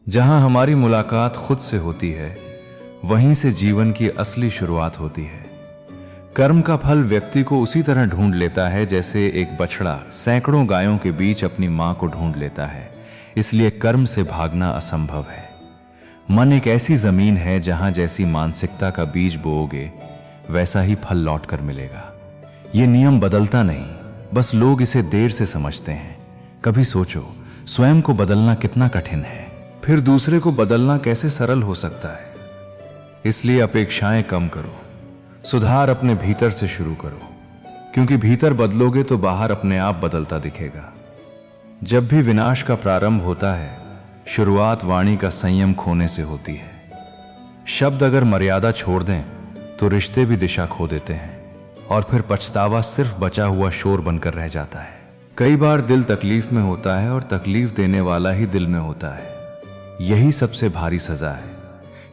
जहां हमारी मुलाकात खुद से होती है, वहीं से जीवन की असली शुरुआत होती है। कर्म का फल व्यक्ति को उसी तरह ढूंढ लेता है जैसे एक बछड़ा सैकड़ों गायों के बीच अपनी मां को ढूंढ लेता है। इसलिए कर्म से भागना असंभव है। मन एक ऐसी जमीन है जहां जैसी मानसिकता का बीज बोओगे, वैसा ही फल लौट कर मिलेगा। ये नियम बदलता नहीं, बस लोग इसे देर से समझते हैं। कभी सोचो, स्वयं को बदलना कितना कठिन है, फिर दूसरे को बदलना कैसे सरल हो सकता है। इसलिए अपेक्षाएं कम करो, सुधार अपने भीतर से शुरू करो, क्योंकि भीतर बदलोगे तो बाहर अपने आप बदलता दिखेगा। जब भी विनाश का प्रारंभ होता है, शुरुआत वाणी का संयम खोने से होती है। शब्द अगर मर्यादा छोड़ दें तो रिश्ते भी दिशा खो देते हैं, और फिर पछतावा सिर्फ बचा हुआ शोर बनकर रह जाता है। कई बार दिल तकलीफ में होता है और तकलीफ देने वाला ही दिल में होता है। यही सबसे भारी सजा है,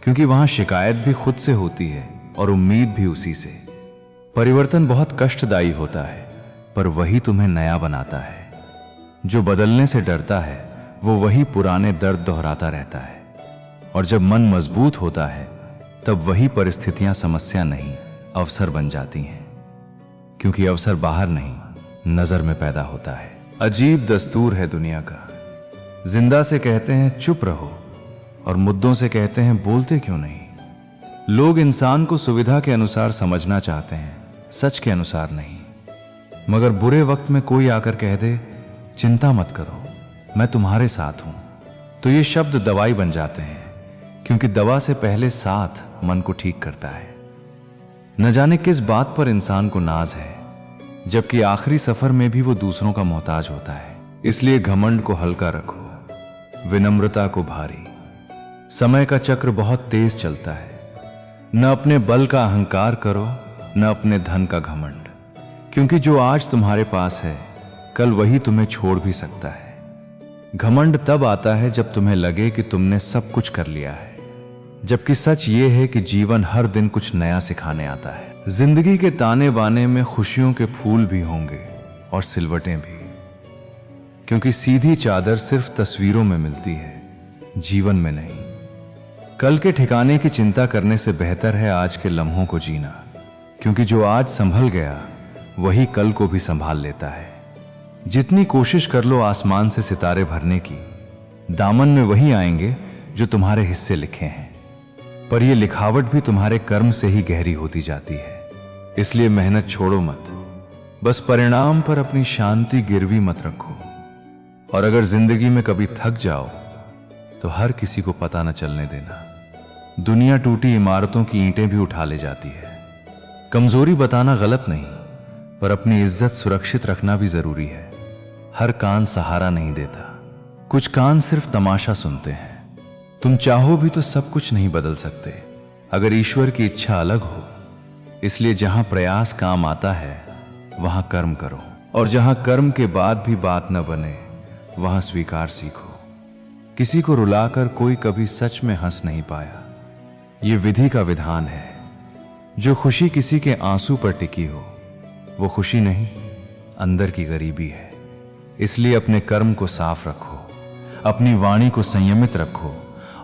क्योंकि वहां शिकायत भी खुद से होती है और उम्मीद भी उसी से। परिवर्तन बहुत कष्टदायी होता है, पर वही तुम्हें नया बनाता है। जो बदलने से डरता है वो वही पुराने दर्द दोहराता रहता है, और जब मन मजबूत होता है तब वही परिस्थितियां समस्या नहीं, अवसर बन जाती हैं। क्योंकि अवसर बाहर नहीं, नजर में पैदा होता है। अजीब दस्तूर है दुनिया का। जिंदा से कहते हैं चुप रहो, और मुद्दों से कहते हैं बोलते क्यों नहीं। लोग इंसान को सुविधा के अनुसार समझना चाहते हैं, सच के अनुसार नहीं। मगर बुरे वक्त में कोई आकर कह दे चिंता मत करो, मैं तुम्हारे साथ हूं, तो ये शब्द दवाई बन जाते हैं। क्योंकि दवा से पहले साथ मन को ठीक करता है। न जाने किस बात पर इंसान को नाज है, जबकि आखिरी सफर में भी वो दूसरों का मोहताज होता है। इसलिए घमंड को हल्का रखो, विनम्रता को भारी। समय का चक्र बहुत तेज चलता है। न अपने बल का अहंकार करो, न अपने धन का घमंड, क्योंकि जो आज तुम्हारे पास है कल वही तुम्हें छोड़ भी सकता है। घमंड तब आता है जब तुम्हें लगे कि तुमने सब कुछ कर लिया है, जबकि सच ये है कि जीवन हर दिन कुछ नया सिखाने आता है। जिंदगी के ताने बाने में खुशियों के फूल भी होंगे और सिलवटें भी, क्योंकि सीधी चादर सिर्फ तस्वीरों में मिलती है, जीवन में नहीं। कल के ठिकाने की चिंता करने से बेहतर है आज के लम्हों को जीना, क्योंकि जो आज संभल गया वही कल को भी संभाल लेता है। जितनी कोशिश कर लो आसमान से सितारे भरने की, दामन में वही आएंगे जो तुम्हारे हिस्से लिखे हैं। पर यह लिखावट भी तुम्हारे कर्म से ही गहरी होती जाती है। इसलिए मेहनत छोड़ो मत, बस परिणाम पर अपनी शांति गिरवी मत रखो। और अगर जिंदगी में कभी थक जाओ तो हर किसी को पता न चलने देना। दुनिया टूटी इमारतों की ईंटें भी उठा ले जाती है। कमजोरी बताना गलत नहीं, पर अपनी इज्जत सुरक्षित रखना भी जरूरी है। हर कान सहारा नहीं देता, कुछ कान सिर्फ तमाशा सुनते हैं। तुम चाहो भी तो सब कुछ नहीं बदल सकते, अगर ईश्वर की इच्छा अलग हो। इसलिए जहां प्रयास काम आता है वहां कर्म करो, और जहां कर्म के बाद भी बात न बने वहां स्वीकार सीखो। किसी को रुलाकर कोई कभी सच में हंस नहीं पाया। ये विधि का विधान है। जो खुशी किसी के आंसू पर टिकी हो वो खुशी नहीं, अंदर की गरीबी है। इसलिए अपने कर्म को साफ रखो, अपनी वाणी को संयमित रखो,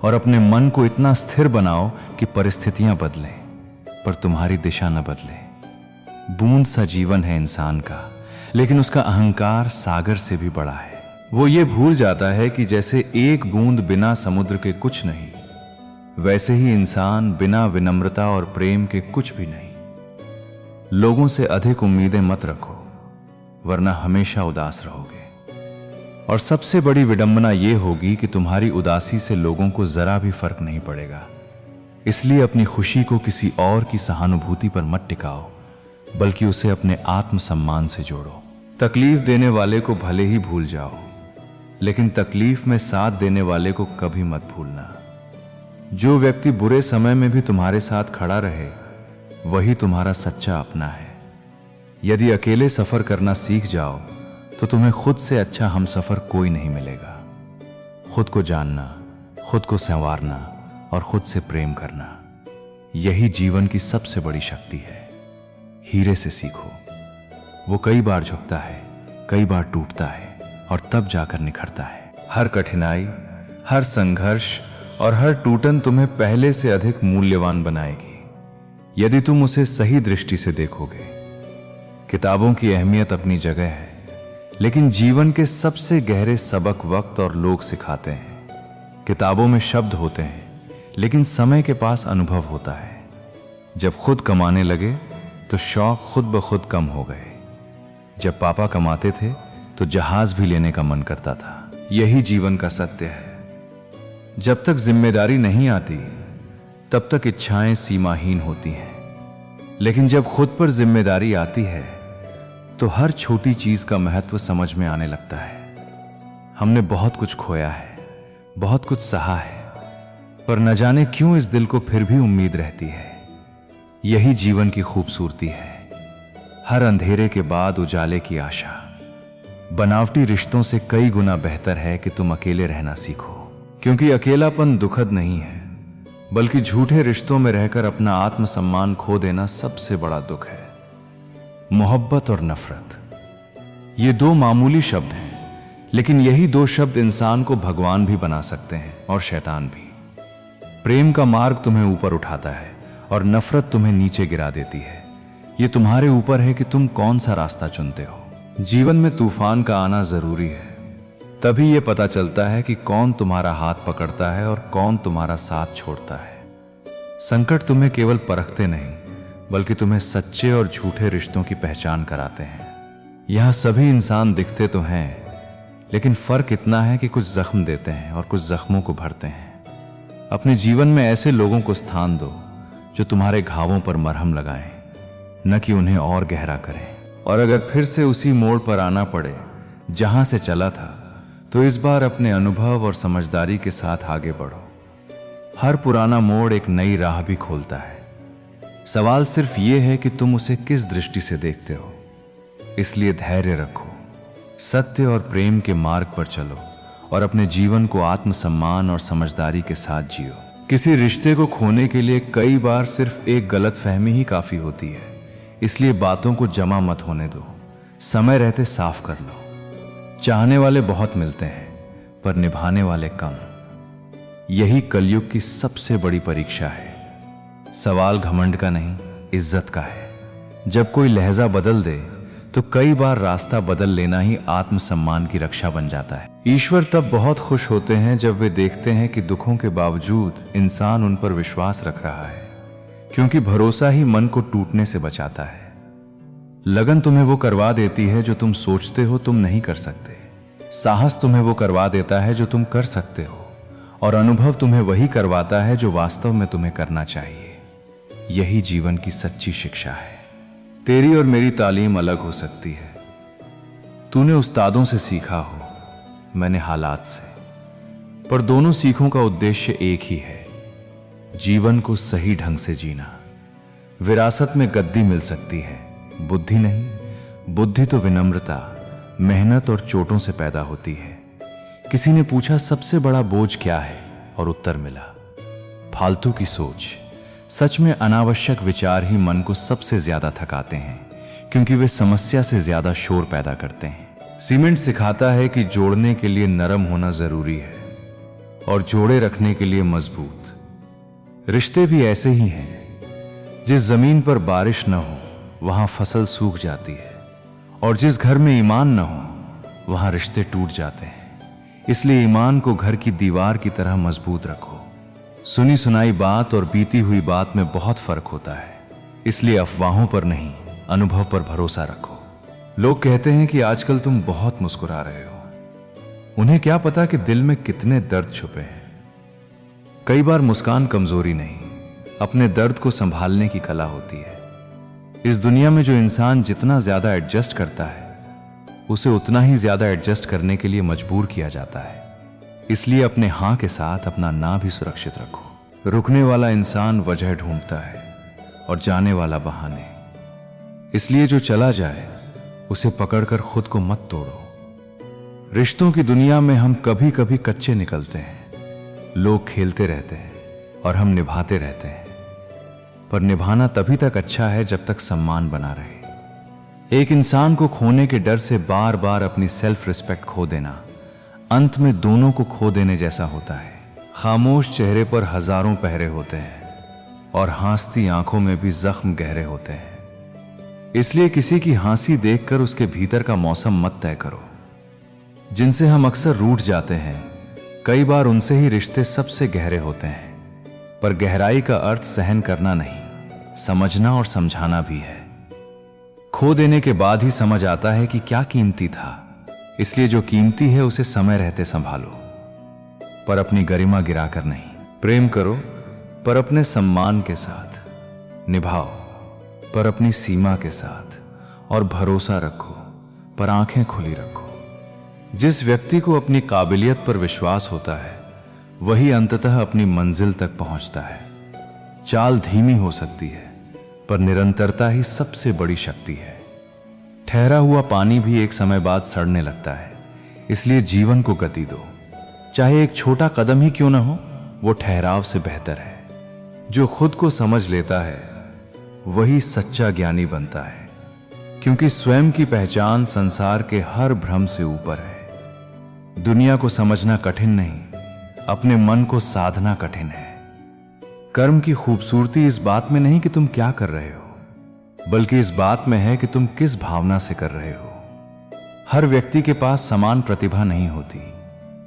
और अपने मन को इतना स्थिर बनाओ कि परिस्थितियां बदलें पर तुम्हारी दिशा न बदले। बूंद सा जीवन है इंसान का, लेकिन उसका अहंकार सागर से भी बड़ा है। वो ये भूल जाता है कि जैसे एक बूंद बिना समुद्र के कुछ नहीं, वैसे ही इंसान बिना विनम्रता और प्रेम के कुछ भी नहीं। लोगों से अधिक उम्मीदें मत रखो, वरना हमेशा उदास रहोगे। और सबसे बड़ी विडंबना यह होगी कि तुम्हारी उदासी से लोगों को जरा भी फर्क नहीं पड़ेगा। इसलिए अपनी खुशी को किसी और की सहानुभूति पर मत टिकाओ, बल्कि उसे अपने आत्मसम्मान से जोड़ो। तकलीफ देने वाले को भले ही भूल जाओ, लेकिन तकलीफ में साथ देने वाले को कभी मत भूलना। जो व्यक्ति बुरे समय में भी तुम्हारे साथ खड़ा रहे, वही तुम्हारा सच्चा अपना है। यदि अकेले सफर करना सीख जाओ तो तुम्हें खुद से अच्छा हमसफर कोई नहीं मिलेगा। खुद को जानना, खुद को संवारना और खुद से प्रेम करना, यही जीवन की सबसे बड़ी शक्ति है। हीरे से सीखो, वो कई बार झुकता है, कई बार टूटता है और तब जाकर निखरता है। हर कठिनाई, हर संघर्ष और हर टूटन तुम्हें पहले से अधिक मूल्यवान बनाएगी यदि तुम उसे सही दृष्टि से देखोगे। किताबों की अहमियत अपनी जगह है, लेकिन जीवन के सबसे गहरे सबक वक्त और लोग सिखाते हैं। किताबों में शब्द होते हैं, लेकिन समय के पास अनुभव होता है। जब खुद कमाने लगे तो शौक खुद ब खुद कम हो गए। जब पापा कमाते थे तो जहाज भी लेने का मन करता था। यही जीवन का सत्य है। जब तक जिम्मेदारी नहीं आती तब तक इच्छाएं सीमाहीन होती हैं, लेकिन जब खुद पर जिम्मेदारी आती है तो हर छोटी चीज का महत्व समझ में आने लगता है। हमने बहुत कुछ खोया है, बहुत कुछ सहा है, पर न जाने क्यों इस दिल को फिर भी उम्मीद रहती है। यही जीवन की खूबसूरती है, हर अंधेरे के बाद उजाले की आशा। बनावटी रिश्तों से कई गुना बेहतर है कि तुम अकेले रहना सीखो, क्योंकि अकेलापन दुखद नहीं है, बल्कि झूठे रिश्तों में रहकर अपना आत्मसम्मान खो देना सबसे बड़ा दुख है। मोहब्बत और नफरत, ये दो मामूली शब्द हैं, लेकिन यही दो शब्द इंसान को भगवान भी बना सकते हैं और शैतान भी। प्रेम का मार्ग तुम्हें ऊपर उठाता है और नफरत तुम्हें नीचे गिरा देती है। ये तुम्हारे ऊपर है कि तुम कौन सा रास्ता चुनते हो। जीवन में तूफान का आना जरूरी है, तभी ये पता चलता है कि कौन तुम्हारा हाथ पकड़ता है और कौन तुम्हारा साथ छोड़ता है। संकट तुम्हें केवल परखते नहीं, बल्कि तुम्हें सच्चे और झूठे रिश्तों की पहचान कराते हैं। यहां सभी इंसान दिखते तो हैं, लेकिन फर्क इतना है कि कुछ जख्म देते हैं और कुछ जख्मों को भरते हैं। अपने जीवन में ऐसे लोगों को स्थान दो जो तुम्हारे घावों पर मरहम लगाएं, न कि उन्हें और गहरा करें। और अगर फिर से उसी मोड़ पर आना पड़े जहां से चला था, तो इस बार अपने अनुभव और समझदारी के साथ आगे बढ़ो। हर पुराना मोड़ एक नई राह भी खोलता है। सवाल सिर्फ ये है कि तुम उसे किस दृष्टि से देखते हो। इसलिए धैर्य रखो, सत्य और प्रेम के मार्ग पर चलो और अपने जीवन को आत्मसम्मान और समझदारी के साथ जियो। किसी रिश्ते को खोने के लिए कई बार सिर्फ एक गलतफहमी ही काफी होती है। इसलिए बातों को जमा मत होने दो, समय रहते साफ कर लो। चाहने वाले बहुत मिलते हैं, पर निभाने वाले कम। यही कलयुग की सबसे बड़ी परीक्षा है। सवाल घमंड का नहीं, इज्जत का है। जब कोई लहजा बदल दे तो कई बार रास्ता बदल लेना ही आत्मसम्मान की रक्षा बन जाता है। ईश्वर तब बहुत खुश होते हैं जब वे देखते हैं कि दुखों के बावजूद इंसान उन पर विश्वास रख रहा है, क्योंकि भरोसा ही मन को टूटने से बचाता है। लगन तुम्हें वो करवा देती है जो तुम सोचते हो तुम नहीं कर सकते। साहस तुम्हें वो करवा देता है जो तुम कर सकते हो, और अनुभव तुम्हें वही करवाता है जो वास्तव में तुम्हें करना चाहिए। यही जीवन की सच्ची शिक्षा है। तेरी और मेरी तालीम अलग हो सकती है। तूने उस्तादों से सीखा हो, मैंने हालात से, पर दोनों सीखों का उद्देश्य एक ही है, जीवन को सही ढंग से जीना। विरासत में गद्दी मिल सकती है, बुद्धि नहीं। बुद्धि तो विनम्रता, मेहनत और चोटों से पैदा होती है। किसी ने पूछा सबसे बड़ा बोझ क्या है, और उत्तर मिला फालतू की सोच। सच में अनावश्यक विचार ही मन को सबसे ज्यादा थकाते हैं, क्योंकि वे समस्या से ज्यादा शोर पैदा करते हैं। सीमेंट सिखाता है कि जोड़ने के लिए नरम होना जरूरी है, और जोड़े रखने के लिए मजबूत। रिश्ते भी ऐसे ही हैं। जिस जमीन पर बारिश न हो वहां फसल सूख जाती है, और जिस घर में ईमान न हो वहां रिश्ते टूट जाते हैं। इसलिए ईमान को घर की दीवार की तरह मजबूत रखो। सुनी सुनाई बात और बीती हुई बात में बहुत फर्क होता है। इसलिए अफवाहों पर नहीं, अनुभव पर भरोसा रखो। लोग कहते हैं कि आजकल तुम बहुत मुस्कुरा रहे हो। उन्हें क्या पता कि दिल में कितने दर्द छुपे हैं। कई बार मुस्कान कमजोरी नहीं, अपने दर्द को संभालने की कला होती है। इस दुनिया में जो इंसान जितना ज्यादा एडजस्ट करता है, उसे उतना ही ज्यादा एडजस्ट करने के लिए मजबूर किया जाता है। इसलिए अपने हां के साथ अपना ना भी सुरक्षित रखो। रुकने वाला इंसान वजह ढूंढता है और जाने वाला बहाने। इसलिए जो चला जाए उसे पकड़कर खुद को मत तोड़ो। रिश्तों की दुनिया में हम कभी कभी कच्चे निकलते हैं। लोग खेलते रहते हैं और हम निभाते रहते हैं, पर निभाना तभी तक अच्छा है जब तक सम्मान बना रहे। एक इंसान को खोने के डर से बार बार अपनी सेल्फ रिस्पेक्ट खो देना अंत में दोनों को खो देने जैसा होता है। खामोश चेहरे पर हजारों पहरे होते हैं और हंसती आंखों में भी जख्म गहरे होते हैं। इसलिए किसी की हंसी देखकर उसके भीतर का मौसम मत तय करो। जिनसे हम अक्सर रूठ जाते हैं, कई बार उनसे ही रिश्ते सबसे गहरे होते हैं। पर गहराई का अर्थ सहन करना नहीं, समझना और समझाना भी है। खो देने के बाद ही समझ आता है कि क्या कीमती था। इसलिए जो कीमती है उसे समय रहते संभालो, पर अपनी गरिमा गिराकर नहीं। प्रेम करो पर अपने सम्मान के साथ, निभाओ पर अपनी सीमा के साथ, और भरोसा रखो पर आंखें खुली रखो। जिस व्यक्ति को अपनी काबिलियत पर विश्वास होता है, वही अंततः अपनी मंजिल तक पहुंचता है। चाल धीमी हो सकती है, पर निरंतरता ही सबसे बड़ी शक्ति है। ठहरा हुआ पानी भी एक समय बाद सड़ने लगता है। इसलिए जीवन को गति दो, चाहे एक छोटा कदम ही क्यों ना हो, वो ठहराव से बेहतर है। जो खुद को समझ लेता है वही सच्चा ज्ञानी बनता है, क्योंकि स्वयं की पहचान संसार के हर भ्रम से ऊपर है। दुनिया को समझना कठिन नहीं, अपने मन को साधना कठिन है। कर्म की खूबसूरती इस बात में नहीं कि तुम क्या कर रहे हो, बल्कि इस बात में है कि तुम किस भावना से कर रहे हो। हर व्यक्ति के पास समान प्रतिभा नहीं होती,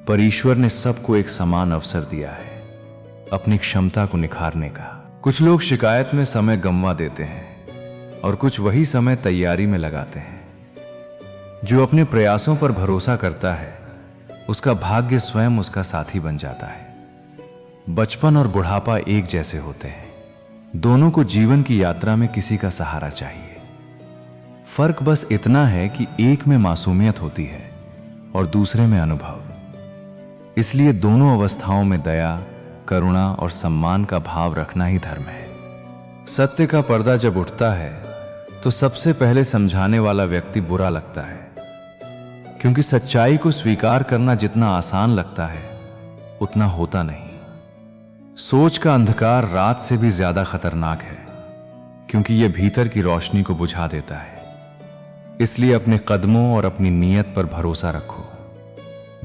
पर ईश्वर ने सबको एक समान अवसर दिया है अपनी क्षमता को निखारने का। कुछ लोग शिकायत में समय गंवा देते हैं और कुछ वही समय तैयारी में लगाते हैं। जो अपने प्रयासों पर भरोसा करता है, उसका भाग्य स्वयं उसका साथी बन जाता है। बचपन और बुढ़ापा एक जैसे होते हैं, दोनों को जीवन की यात्रा में किसी का सहारा चाहिए। फर्क बस इतना है कि एक में मासूमियत होती है और दूसरे में अनुभव। इसलिए दोनों अवस्थाओं में दया, करुणा और सम्मान का भाव रखना ही धर्म है। सत्य का पर्दा जब उठता है तो सबसे पहले समझाने वाला व्यक्ति बुरा लगता है, क्योंकि सच्चाई को स्वीकार करना जितना आसान लगता है उतना होता नहीं। सोच का अंधकार रात से भी ज्यादा खतरनाक है, क्योंकि यह भीतर की रोशनी को बुझा देता है। इसलिए अपने कदमों और अपनी नीयत पर भरोसा रखो।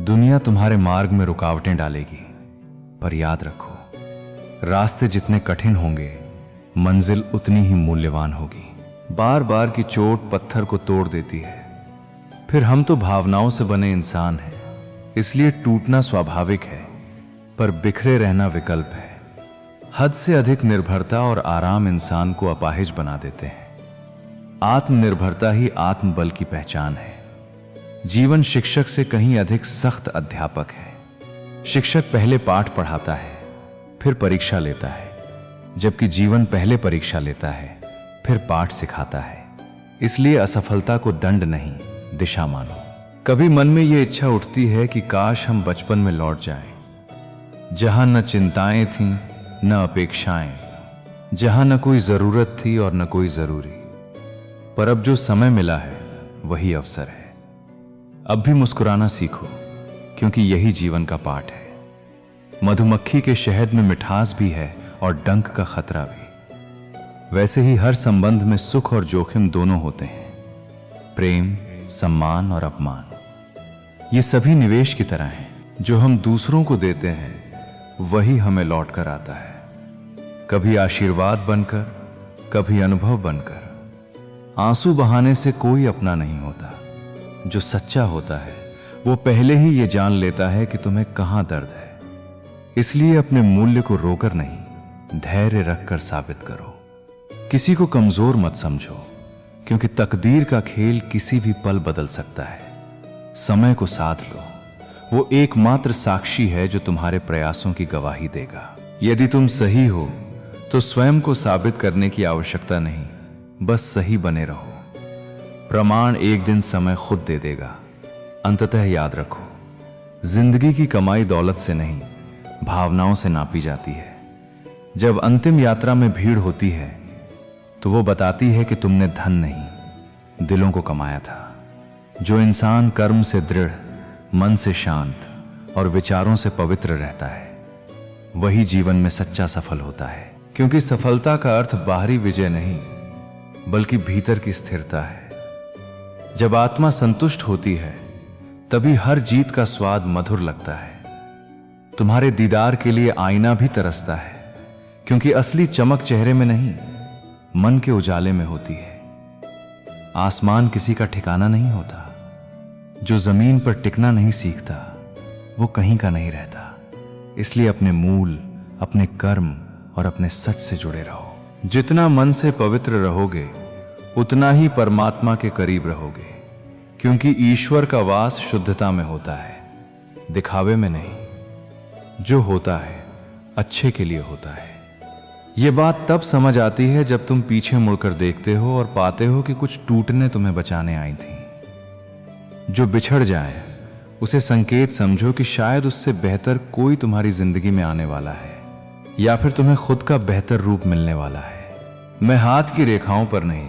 दुनिया तुम्हारे मार्ग में रुकावटें डालेगी, पर याद रखो, रास्ते जितने कठिन होंगे, मंजिल उतनी ही मूल्यवान होगी। बार बार की चोट पत्थर को तोड़ देती है। फिर हम तो भावनाओं से बने इंसान हैं, इसलिए टूटना स्वाभाविक है, पर बिखरे रहना विकल्प है। हद से अधिक निर्भरता और आराम इंसान को अपाहिज बना देते हैं। आत्मनिर्भरता ही आत्मबल की पहचान है। जीवन शिक्षक से कहीं अधिक सख्त अध्यापक है। शिक्षक पहले पाठ पढ़ाता है, फिर परीक्षा लेता है, जबकि जीवन पहले परीक्षा लेता है, फिर पाठ सिखाता है। इसलिए असफलता को दंड नहीं, दिशा मानो। कभी मन में यह इच्छा उठती है कि काश हम बचपन में लौट जाएं, जहां न चिंताएं थीं, न अपेक्षाएं, जहां न कोई जरूरत थी और न कोई जरूरी। पर अब जो समय मिला है वही अवसर है। अब भी मुस्कुराना सीखो, क्योंकि यही जीवन का पाठ है। मधुमक्खी के शहद में मिठास भी है और डंक का खतरा भी। वैसे ही हर संबंध में सुख और जोखिम दोनों होते हैं। प्रेम, सम्मान और अपमान, ये सभी निवेश की तरह हैं। जो हम दूसरों को देते हैं वही हमें लौट कर आता है, कभी आशीर्वाद बनकर, कभी अनुभव बनकर। आंसू बहाने से कोई अपना नहीं होता। जो सच्चा होता है वो पहले ही ये जान लेता है कि तुम्हें कहां दर्द है। इसलिए अपने मूल्य को रोकर नहीं, धैर्य रखकर साबित करो। किसी को कमजोर मत समझो, क्योंकि तकदीर का खेल किसी भी पल बदल सकता है। समय को साध लो, वो एकमात्र साक्षी है जो तुम्हारे प्रयासों की गवाही देगा। यदि तुम सही हो तो स्वयं को साबित करने की आवश्यकता नहीं, बस सही बने रहो। प्रमाण एक दिन समय खुद दे देगा। अंततः याद रखो, जिंदगी की कमाई दौलत से नहीं, भावनाओं से नापी जाती है। जब अंतिम यात्रा में भीड़ होती है तो वो बताती है कि तुमने धन नहीं, दिलों को कमाया था। जो इंसान कर्म से दृढ़, मन से शांत और विचारों से पवित्र रहता है, वही जीवन में सच्चा सफल होता है। क्योंकि सफलता का अर्थ बाहरी विजय नहीं, बल्कि भीतर की स्थिरता है। जब आत्मा संतुष्ट होती है तभी हर जीत का स्वाद मधुर लगता है। तुम्हारे दीदार के लिए आईना भी तरसता है, क्योंकि असली चमक चेहरे में नहीं, मन के उजाले में होती है। आसमान किसी का ठिकाना नहीं होता। जो जमीन पर टिकना नहीं सीखता वो कहीं का नहीं रहता। इसलिए अपने मूल, अपने कर्म और अपने सच से जुड़े रहो। जितना मन से पवित्र रहोगे उतना ही परमात्मा के करीब रहोगे, क्योंकि ईश्वर का वास शुद्धता में होता है, दिखावे में नहीं। जो होता है अच्छे के लिए होता है। यह बात तब समझ आती है जब तुम पीछे मुड़कर देखते हो और पाते हो कि कुछ टूटने तुम्हें बचाने आई थी। जो बिछड़ जाए उसे संकेत समझो कि शायद उससे बेहतर कोई तुम्हारी जिंदगी में आने वाला है, या फिर तुम्हें खुद का बेहतर रूप मिलने वाला है। मैं हाथ की रेखाओं पर नहीं,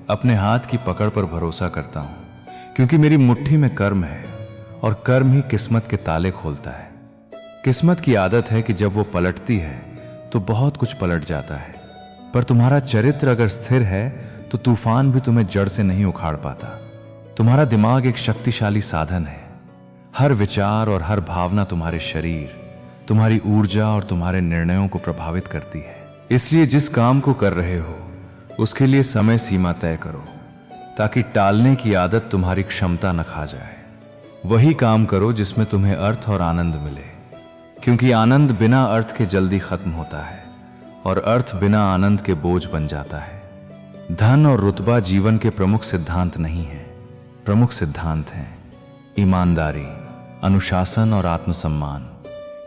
अपने हाथ की पकड़ पर भरोसा करता हूं, क्योंकि मेरी मुट्ठी में कर्म है और कर्म ही किस्मत के ताले खोलता है। किस्मत की आदत है कि जब वो पलटती है तो बहुत कुछ पलट जाता है, पर तुम्हारा चरित्र अगर स्थिर है तो तूफान भी तुम्हें जड़ से नहीं उखाड़ पाता। तुम्हारा दिमाग एक शक्तिशाली साधन है। हर विचार और हर भावना तुम्हारे शरीर, तुम्हारी ऊर्जा और तुम्हारे निर्णयों को प्रभावित करती है। इसलिए जिस काम को कर रहे हो उसके लिए समय सीमा तय करो, ताकि टालने की आदत तुम्हारी क्षमता न खा जाए। वही काम करो जिसमें तुम्हें अर्थ और आनंद मिले, क्योंकि आनंद बिना अर्थ के जल्दी खत्म होता है और अर्थ बिना आनंद के बोझ बन जाता है। धन और रुतबा जीवन के प्रमुख सिद्धांत नहीं है। प्रमुख सिद्धांत हैं ईमानदारी, अनुशासन और आत्मसम्मान,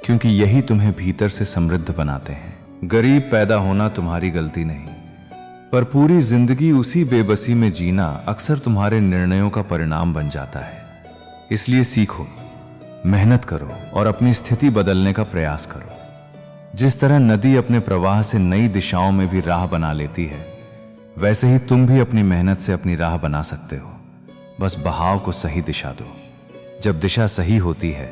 क्योंकि यही तुम्हें भीतर से समृद्ध बनाते हैं। गरीब पैदा होना तुम्हारी गलती नहीं, पर पूरी जिंदगी उसी बेबसी में जीना अक्सर तुम्हारे निर्णयों का परिणाम बन जाता है। इसलिए सीखो, मेहनत करो और अपनी स्थिति बदलने का प्रयास करो। जिस तरह नदी अपने प्रवाह से नई दिशाओं में भी राह बना लेती है, वैसे ही तुम भी अपनी मेहनत से अपनी राह बना सकते हो। बस बहाव को सही दिशा दो। जब दिशा सही होती है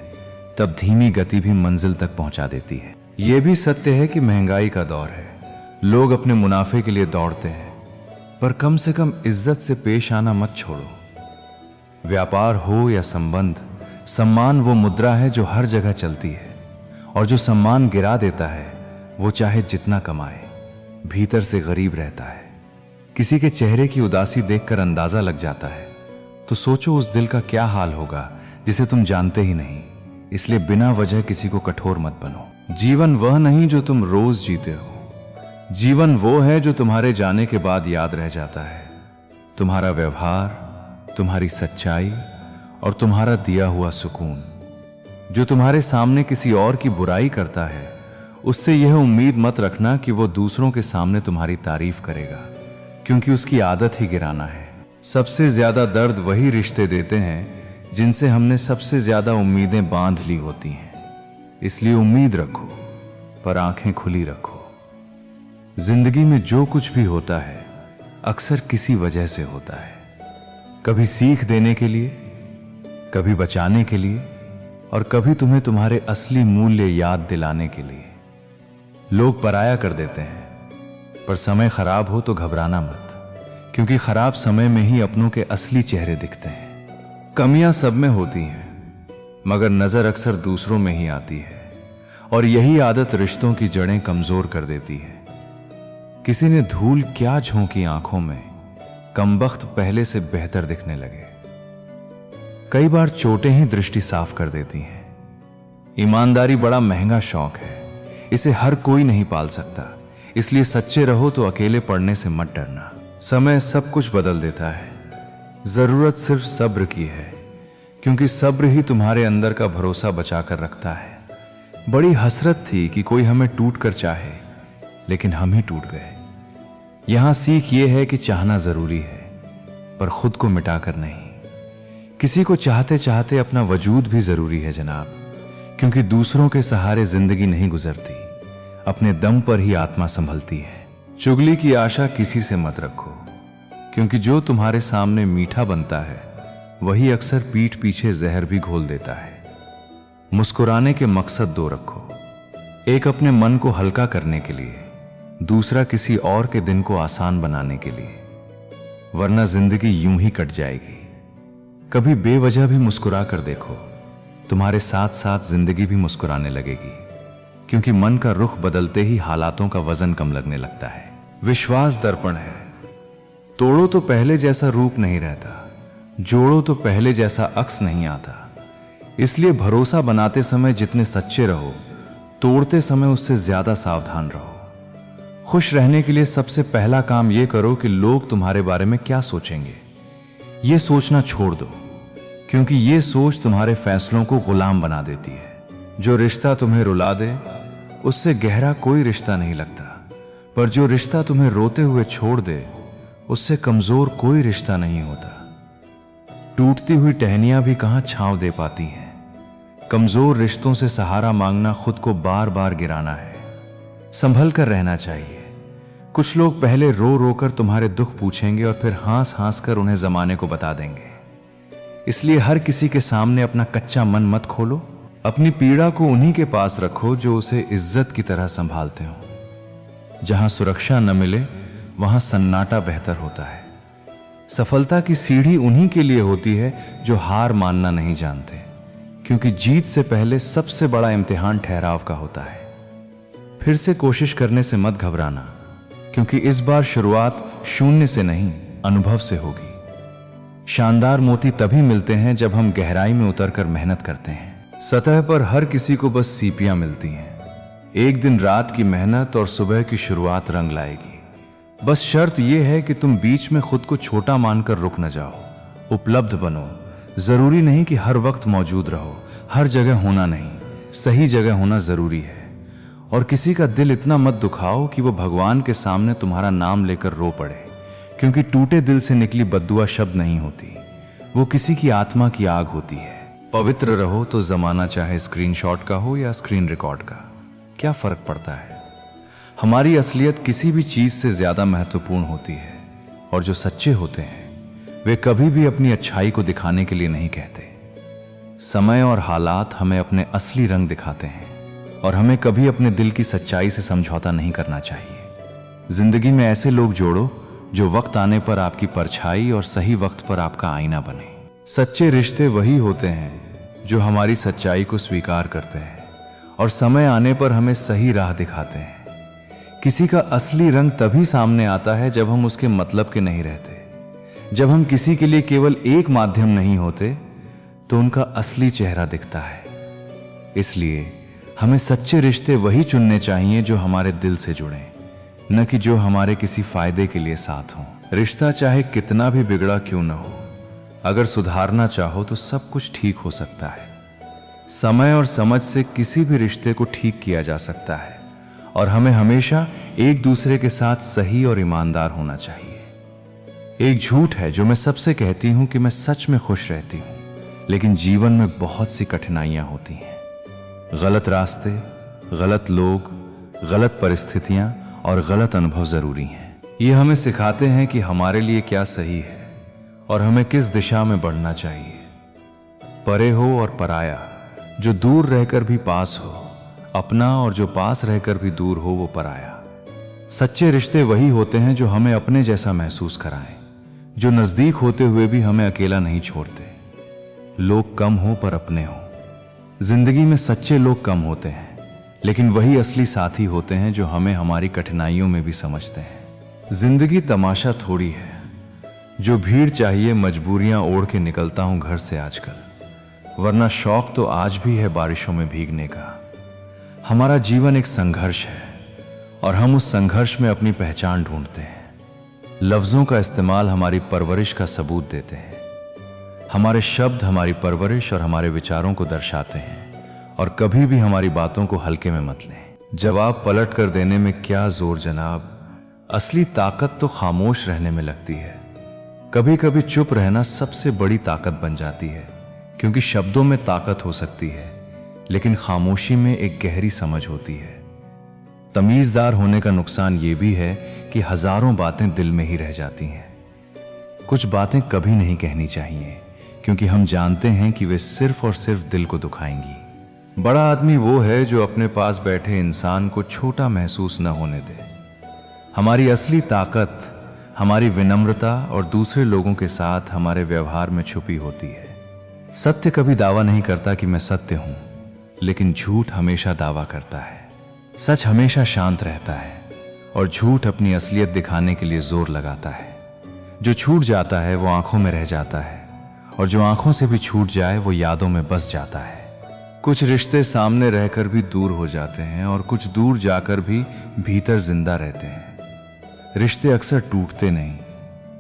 तब धीमी गति भी मंजिल तक पहुंचा देती है। यह भी सत्य है कि महंगाई का दौर है। लोग अपने मुनाफे के लिए दौड़ते हैं, पर कम से कम इज्जत से पेश आना मत छोड़ो। व्यापार हो या संबंध, सम्मान वो मुद्रा है जो हर जगह चलती है, और जो सम्मान गिरा देता है वो चाहे जितना कमाए भीतर से गरीब रहता है। किसी के चेहरे की उदासी देखकर अंदाजा लग जाता है, तो सोचो उस दिल का क्या हाल होगा जिसे तुम जानते ही नहीं। इसलिए बिना वजह किसी को कठोर मत बनो। जीवन वह नहीं जो तुम रोज जीते हो, जीवन वो है जो तुम्हारे जाने के बाद याद रह जाता है। तुम्हारा व्यवहार, तुम्हारी सच्चाई और तुम्हारा दिया हुआ सुकून। जो तुम्हारे सामने किसी और की बुराई करता है, उससे यह उम्मीद मत रखना कि वो दूसरों के सामने तुम्हारी तारीफ करेगा, क्योंकि उसकी आदत ही गिराना है। सबसे ज्यादा दर्द वही रिश्ते देते हैं जिनसे हमने सबसे ज्यादा उम्मीदें बांध ली होती हैं। इसलिए उम्मीद रखो, पर आंखें खुली रखो। जिंदगी में जो कुछ भी होता है अक्सर किसी वजह से होता है। कभी सीख देने के लिए, कभी बचाने के लिए, और कभी तुम्हें तुम्हारे असली मूल्य याद दिलाने के लिए। लोग पराया कर देते हैं, पर समय खराब हो तो घबराना मत, क्योंकि खराब समय में ही अपनों के असली चेहरे दिखते हैं। कमियां सब में होती हैं, मगर नजर अक्सर दूसरों में ही आती है, और यही आदत रिश्तों की जड़ें कमजोर कर देती है। किसी ने धूल क्या झोंकी आंखों में, कमबख्त पहले से बेहतर दिखने लगे। कई बार चोटें ही दृष्टि साफ कर देती हैं। ईमानदारी बड़ा महंगा शौक है, इसे हर कोई नहीं पाल सकता। इसलिए सच्चे रहो तो अकेले पड़ने से मत डरना। समय सब कुछ बदल देता है, जरूरत सिर्फ सब्र की है, क्योंकि सब्र ही तुम्हारे अंदर का भरोसा बचाकर रखता है। बड़ी हसरत थी कि कोई हमें टूट कर चाहे, लेकिन हम ही टूट गए। यहां सीख ये है कि चाहना जरूरी है, पर खुद को मिटाकर नहीं। किसी को चाहते चाहते अपना वजूद भी जरूरी है जनाब, क्योंकि दूसरों के सहारे जिंदगी नहीं गुजरती, अपने दम पर ही आत्मा संभलती है। चुगली की आशा किसी से मत रखो, क्योंकि जो तुम्हारे सामने मीठा बनता है वही अक्सर पीठ पीछे जहर भी घोल देता है। मुस्कुराने के मकसद दो रखो, एक अपने मन को हल्का करने के लिए, दूसरा किसी और के दिन को आसान बनाने के लिए, वरना जिंदगी यूं ही कट जाएगी। कभी बेवजह भी मुस्कुरा कर देखो, तुम्हारे साथ साथ जिंदगी भी मुस्कुराने लगेगी, क्योंकि मन का रुख बदलते ही हालातों का वजन कम लगने लगता है। विश्वास दर्पण है, तोड़ो तो पहले जैसा रूप नहीं रहता, जोड़ो तो पहले जैसा अक्स नहीं आता। इसलिए भरोसा बनाते समय जितने सच्चे रहो, तोड़ते समय उससे ज्यादा सावधान रहो। खुश रहने के लिए सबसे पहला काम यह करो कि लोग तुम्हारे बारे में क्या सोचेंगे, यह सोचना छोड़ दो, क्योंकि यह सोच तुम्हारे फैसलों को गुलाम बना देती है। जो रिश्ता तुम्हें रुला दे उससे गहरा कोई रिश्ता नहीं लगता, पर जो रिश्ता तुम्हें रोते हुए छोड़ दे उससे कमजोर कोई रिश्ता नहीं होता। टूटती हुई टहनियां भी कहां छांव दे पाती हैं। कमजोर रिश्तों से सहारा मांगना खुद को बार बार गिराना है। संभल कर रहना चाहिए। कुछ लोग पहले रो रो कर तुम्हारे दुख पूछेंगे और फिर हंस हंस कर उन्हें जमाने को बता देंगे। इसलिए हर किसी के सामने अपना कच्चा मन मत खोलो। अपनी पीड़ा को उन्हीं के पास रखो जो उसे इज्जत की तरह संभालते हो। जहां सुरक्षा न मिले वहां सन्नाटा बेहतर होता है। सफलता की सीढ़ी उन्हीं के लिए होती है जो हार मानना नहीं जानते, क्योंकि जीत से पहले सबसे बड़ा इम्तिहान ठहराव का होता है। फिर से कोशिश करने से मत घबराना, क्योंकि इस बार शुरुआत शून्य से नहीं, अनुभव से होगी। शानदार मोती तभी मिलते हैं जब हम गहराई में उतरकर मेहनत करते हैं। सतह पर हर किसी को बस सीपियां मिलती हैं। एक दिन रात की मेहनत और सुबह की शुरुआत रंग लाएगी। बस शर्त यह है कि तुम बीच में खुद को छोटा मानकर रुक न जाओ, उपलब्ध बनो। जरूरी नहीं कि हर वक्त मौजूद रहो, हर जगह होना नहीं, सही जगह होना जरूरी है। और किसी का दिल इतना मत दुखाओ कि वो भगवान के सामने तुम्हारा नाम लेकर रो पड़े, क्योंकि टूटे दिल से निकली बद्दुआ शब्द नहीं होती, वो किसी की आत्मा की आग होती है। पवित्र रहो तो जमाना चाहे स्क्रीनशॉट का हो या स्क्रीन रिकॉर्ड का, क्या फर्क पड़ता है। हमारी असलियत किसी भी चीज से ज्यादा महत्वपूर्ण होती है, और जो सच्चे होते हैं वे कभी भी अपनी अच्छाई को दिखाने के लिए नहीं कहते। समय और हालात हमें अपने असली रंग दिखाते हैं, और हमें कभी अपने दिल की सच्चाई से समझौता नहीं करना चाहिए। जिंदगी में ऐसे लोग जोड़ो जो वक्त आने पर आपकी परछाई और सही वक्त पर आपका आईना बने। सच्चे रिश्ते वही होते हैं जो हमारी सच्चाई को स्वीकार करते हैं और समय आने पर हमें सही राह दिखाते हैं। किसी का असली रंग तभी सामने आता है जब हम उसके मतलब के नहीं रहते। जब हम किसी के लिए केवल एक माध्यम नहीं होते तो उनका असली चेहरा दिखता है। इसलिए हमें सच्चे रिश्ते वही चुनने चाहिए जो हमारे दिल से जुड़ें, न कि जो हमारे किसी फायदे के लिए साथ हों। रिश्ता चाहे कितना भी बिगड़ा क्यों न हो, अगर सुधारना चाहो तो सब कुछ ठीक हो सकता है। समय और समझ से किसी भी रिश्ते को ठीक किया जा सकता है, और हमें हमेशा एक दूसरे के साथ सही और ईमानदार होना चाहिए। एक झूठ है जो मैं सबसे कहती हूं कि मैं सच में खुश रहती हूं, लेकिन जीवन में बहुत सी कठिनाइयां होती हैं। गलत रास्ते, गलत लोग, गलत परिस्थितियां और गलत अनुभव जरूरी हैं। ये हमें सिखाते हैं कि हमारे लिए क्या सही है और हमें किस दिशा में बढ़ना चाहिए। परे हो और पराया, जो दूर रहकर भी पास हो, अपना और जो पास रहकर भी दूर हो वो पराया। सच्चे रिश्ते वही होते हैं जो हमें अपने जैसा महसूस कराएं, जो नजदीक होते हुए भी हमें अकेला नहीं छोड़ते। लोग कम हो पर अपने हो। जिंदगी में सच्चे लोग कम होते हैं, लेकिन वही असली साथी होते हैं जो हमें हमारी कठिनाइयों में भी समझते हैं। जिंदगी तमाशा थोड़ी है, जो भीड़ चाहिए मजबूरियां ओढ़ के निकलता हूं घर से आजकल, वरना शौक तो आज भी है बारिशों में भीगने का। हमारा जीवन एक संघर्ष है और हम उस संघर्ष में अपनी पहचान ढूंढते हैं। लफ्जों का इस्तेमाल हमारी परवरिश का सबूत देते हैं। हमारे शब्द हमारी परवरिश और हमारे विचारों को दर्शाते हैं, और कभी भी हमारी बातों को हल्के में मत लें। जवाब पलट कर देने में क्या जोर जनाब, असली ताकत तो खामोश रहने में लगती है। कभी कभी चुप रहना सबसे बड़ी ताकत बन जाती है, क्योंकि शब्दों में ताकत हो सकती है, लेकिन खामोशी में एक गहरी समझ होती है। तमीजदार होने का नुकसान ये भी है कि हजारों बातें दिल में ही रह जाती हैं। कुछ बातें कभी नहीं कहनी चाहिए, क्योंकि हम जानते हैं कि वे सिर्फ और सिर्फ दिल को दुखाएंगी। बड़ा आदमी वो है जो अपने पास बैठे इंसान को छोटा महसूस न होने दे। हमारी असली ताकत हमारी विनम्रता और दूसरे लोगों के साथ हमारे व्यवहार में छुपी होती है। सत्य कभी दावा नहीं करता कि मैं सत्य हूं, लेकिन झूठ हमेशा दावा करता है। सच हमेशा शांत रहता है और झूठ अपनी असलियत दिखाने के लिए जोर लगाता है। जो छूट जाता है वो आंखों में रह जाता है, और जो आंखों से भी छूट जाए वो यादों में बस जाता है। कुछ रिश्ते सामने रहकर भी दूर हो जाते हैं और कुछ दूर जाकर भी भीतर जिंदा रहते हैं। रिश्ते अक्सर टूटते नहीं,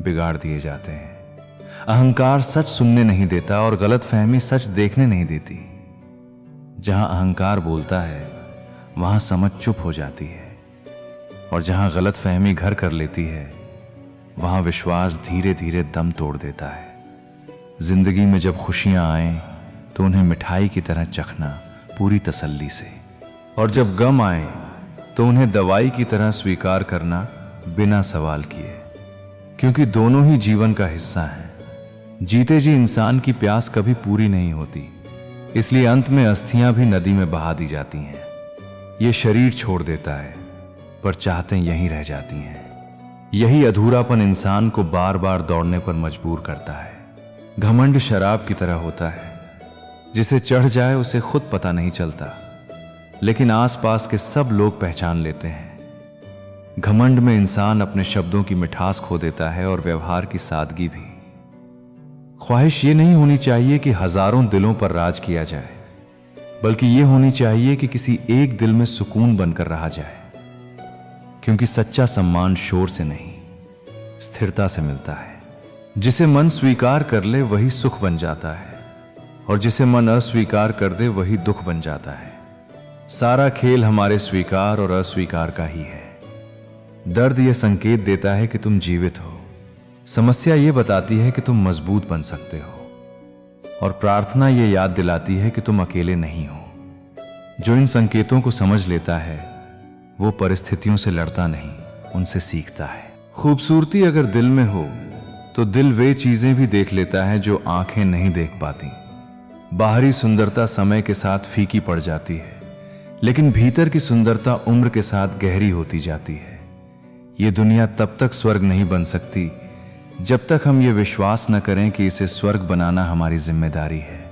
बिगाड़ दिए जाते हैं। अहंकार सच सुनने नहीं देता और गलतफहमी सच देखने नहीं देती। जहां अहंकार बोलता है वहां समझ चुप हो जाती है, और जहां गलतफहमी घर कर लेती है वहां विश्वास धीरे धीरे दम तोड़ देता है। जिंदगी में जब खुशियां आए तो उन्हें मिठाई की तरह चखना पूरी तसल्ली से, और जब गम आए तो उन्हें दवाई की तरह स्वीकार करना बिना सवाल किए, क्योंकि दोनों ही जीवन का हिस्सा हैं। जीते जी इंसान की प्यास कभी पूरी नहीं होती, इसलिए अंत में अस्थियां भी नदी में बहा दी जाती हैं। ये शरीर छोड़ देता है पर चाहतें यहीं रह जाती हैं। यही अधूरापन इंसान को बार बार दौड़ने पर मजबूर करता है। घमंड शराब की तरह होता है, जिसे चढ़ जाए उसे खुद पता नहीं चलता, लेकिन आसपास के सब लोग पहचान लेते हैं। घमंड में इंसान अपने शब्दों की मिठास खो देता है और व्यवहार की सादगी भी। ख्वाहिश ये नहीं होनी चाहिए कि हजारों दिलों पर राज किया जाए, बल्कि ये होनी चाहिए कि किसी एक दिल में सुकून बनकर रहा जाए। क्योंकि सच्चा सम्मान शोर से नहीं, स्थिरता से मिलता है। जिसे मन स्वीकार कर ले वही सुख बन जाता है, और जिसे मन अस्वीकार कर दे वही दुख बन जाता है। सारा खेल हमारे स्वीकार और अस्वीकार का ही है। दर्द यह संकेत देता है कि तुम जीवित हो, समस्या यह बताती है कि तुम मजबूत बन सकते हो, और प्रार्थना यह याद दिलाती है कि तुम अकेले नहीं हो। जो इन संकेतों को समझ लेता है वो परिस्थितियों से लड़ता नहीं, उनसे सीखता है। खूबसूरती अगर दिल में हो तो दिल वे चीजें भी देख लेता है जो आंखें नहीं देख पाती। बाहरी सुंदरता समय के साथ फीकी पड़ जाती है, लेकिन भीतर की सुंदरता उम्र के साथ गहरी होती जाती है। ये दुनिया तब तक स्वर्ग नहीं बन सकती जब तक हम ये विश्वास न करें कि इसे स्वर्ग बनाना हमारी जिम्मेदारी है।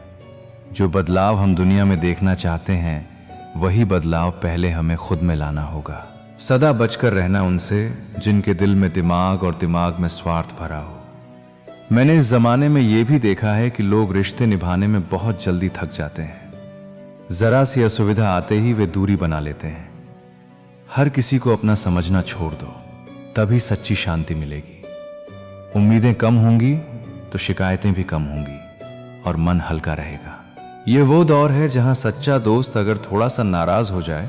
जो बदलाव हम दुनिया में देखना चाहते हैं वही बदलाव पहले हमें खुद में लाना होगा। सदा बचकर रहना उनसे जिनके दिल में दिमाग और दिमाग में स्वार्थ भरा हो। मैंने इस जमाने में यह भी देखा है कि लोग रिश्ते निभाने में बहुत जल्दी थक जाते हैं। जरा सी असुविधा आते ही वे दूरी बना लेते हैं। हर किसी को अपना समझना छोड़ दो, तभी सच्ची शांति मिलेगी। उम्मीदें कम होंगी तो शिकायतें भी कम होंगी और मन हल्का रहेगा। यह वो दौर है जहां सच्चा दोस्त अगर थोड़ा सा नाराज हो जाए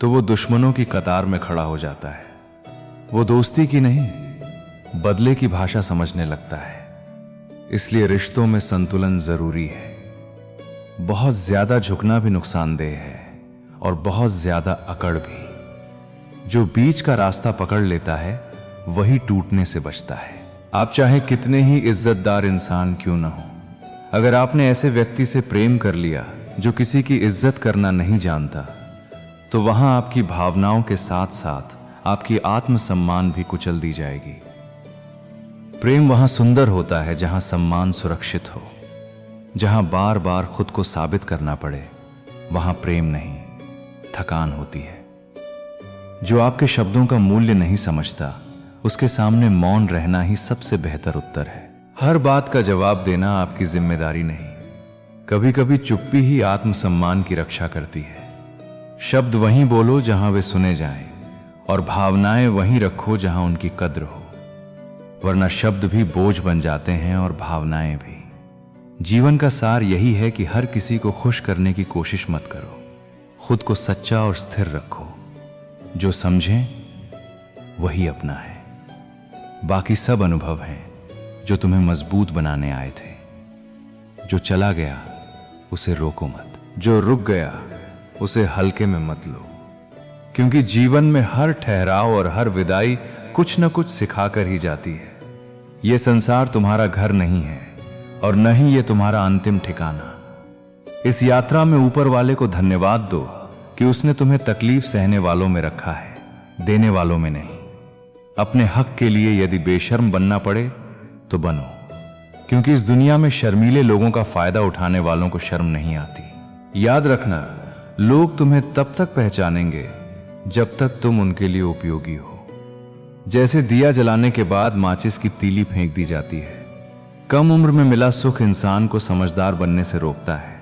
तो वो दुश्मनों की कतार में खड़ा हो जाता है। वो दोस्ती की नहीं, बदले की भाषा समझने लगता है। इसलिए रिश्तों में संतुलन जरूरी है। बहुत ज्यादा झुकना भी नुकसानदेह है और बहुत ज्यादा अकड़ भी। जो बीच का रास्ता पकड़ लेता है वही टूटने से बचता है। आप चाहे कितने ही इज्जतदार इंसान क्यों न हो, अगर आपने ऐसे व्यक्ति से प्रेम कर लिया जो किसी की इज्जत करना नहीं जानता, तो वहां आपकी भावनाओं के साथ साथ आपकी आत्मसम्मान भी कुचल दी जाएगी। प्रेम वहां सुंदर होता है जहां सम्मान सुरक्षित हो। जहां बार बार खुद को साबित करना पड़े वहां प्रेम नहीं, थकान होती है। जो आपके शब्दों का मूल्य नहीं समझता उसके सामने मौन रहना ही सबसे बेहतर उत्तर है। हर बात का जवाब देना आपकी जिम्मेदारी नहीं। कभी कभी चुप्पी ही आत्मसम्मान की रक्षा करती है। शब्द वहीं बोलो जहां वे सुने जाएं, और भावनाएं वहीं रखो जहां उनकी कद्र हो, वरना शब्द भी बोझ बन जाते हैं और भावनाएं भी। जीवन का सार यही है कि हर किसी को खुश करने की कोशिश मत करो। खुद को सच्चा और स्थिर रखो। जो समझें वही अपना है। बाकी सब अनुभव हैं जो तुम्हें मजबूत बनाने आए थे। जो चला गया उसे रोको मत, जो रुक गया उसे हल्के में मत लो, क्योंकि जीवन में हर ठहराव और हर विदाई कुछ न कुछ सिखाकर ही जाती है। यह संसार तुम्हारा घर नहीं है और न ही यह तुम्हारा अंतिम ठिकाना। इस यात्रा में ऊपर वाले को धन्यवाद दो कि उसने तुम्हें तकलीफ सहने वालों में रखा है, देने वालों में नहीं। अपने हक के लिए यदि बेशर्म बनना पड़े तो बनो, क्योंकि इस दुनिया में शर्मीले लोगों का फायदा उठाने वालों को शर्म नहीं आती। याद रखना, लोग तुम्हें तब तक पहचानेंगे जब तक तुम उनके लिए उपयोगी हो। जैसे दिया जलाने के बाद माचिस की तीली फेंक दी जाती है। कम उम्र में मिला सुख इंसान को समझदार बनने से रोकता है,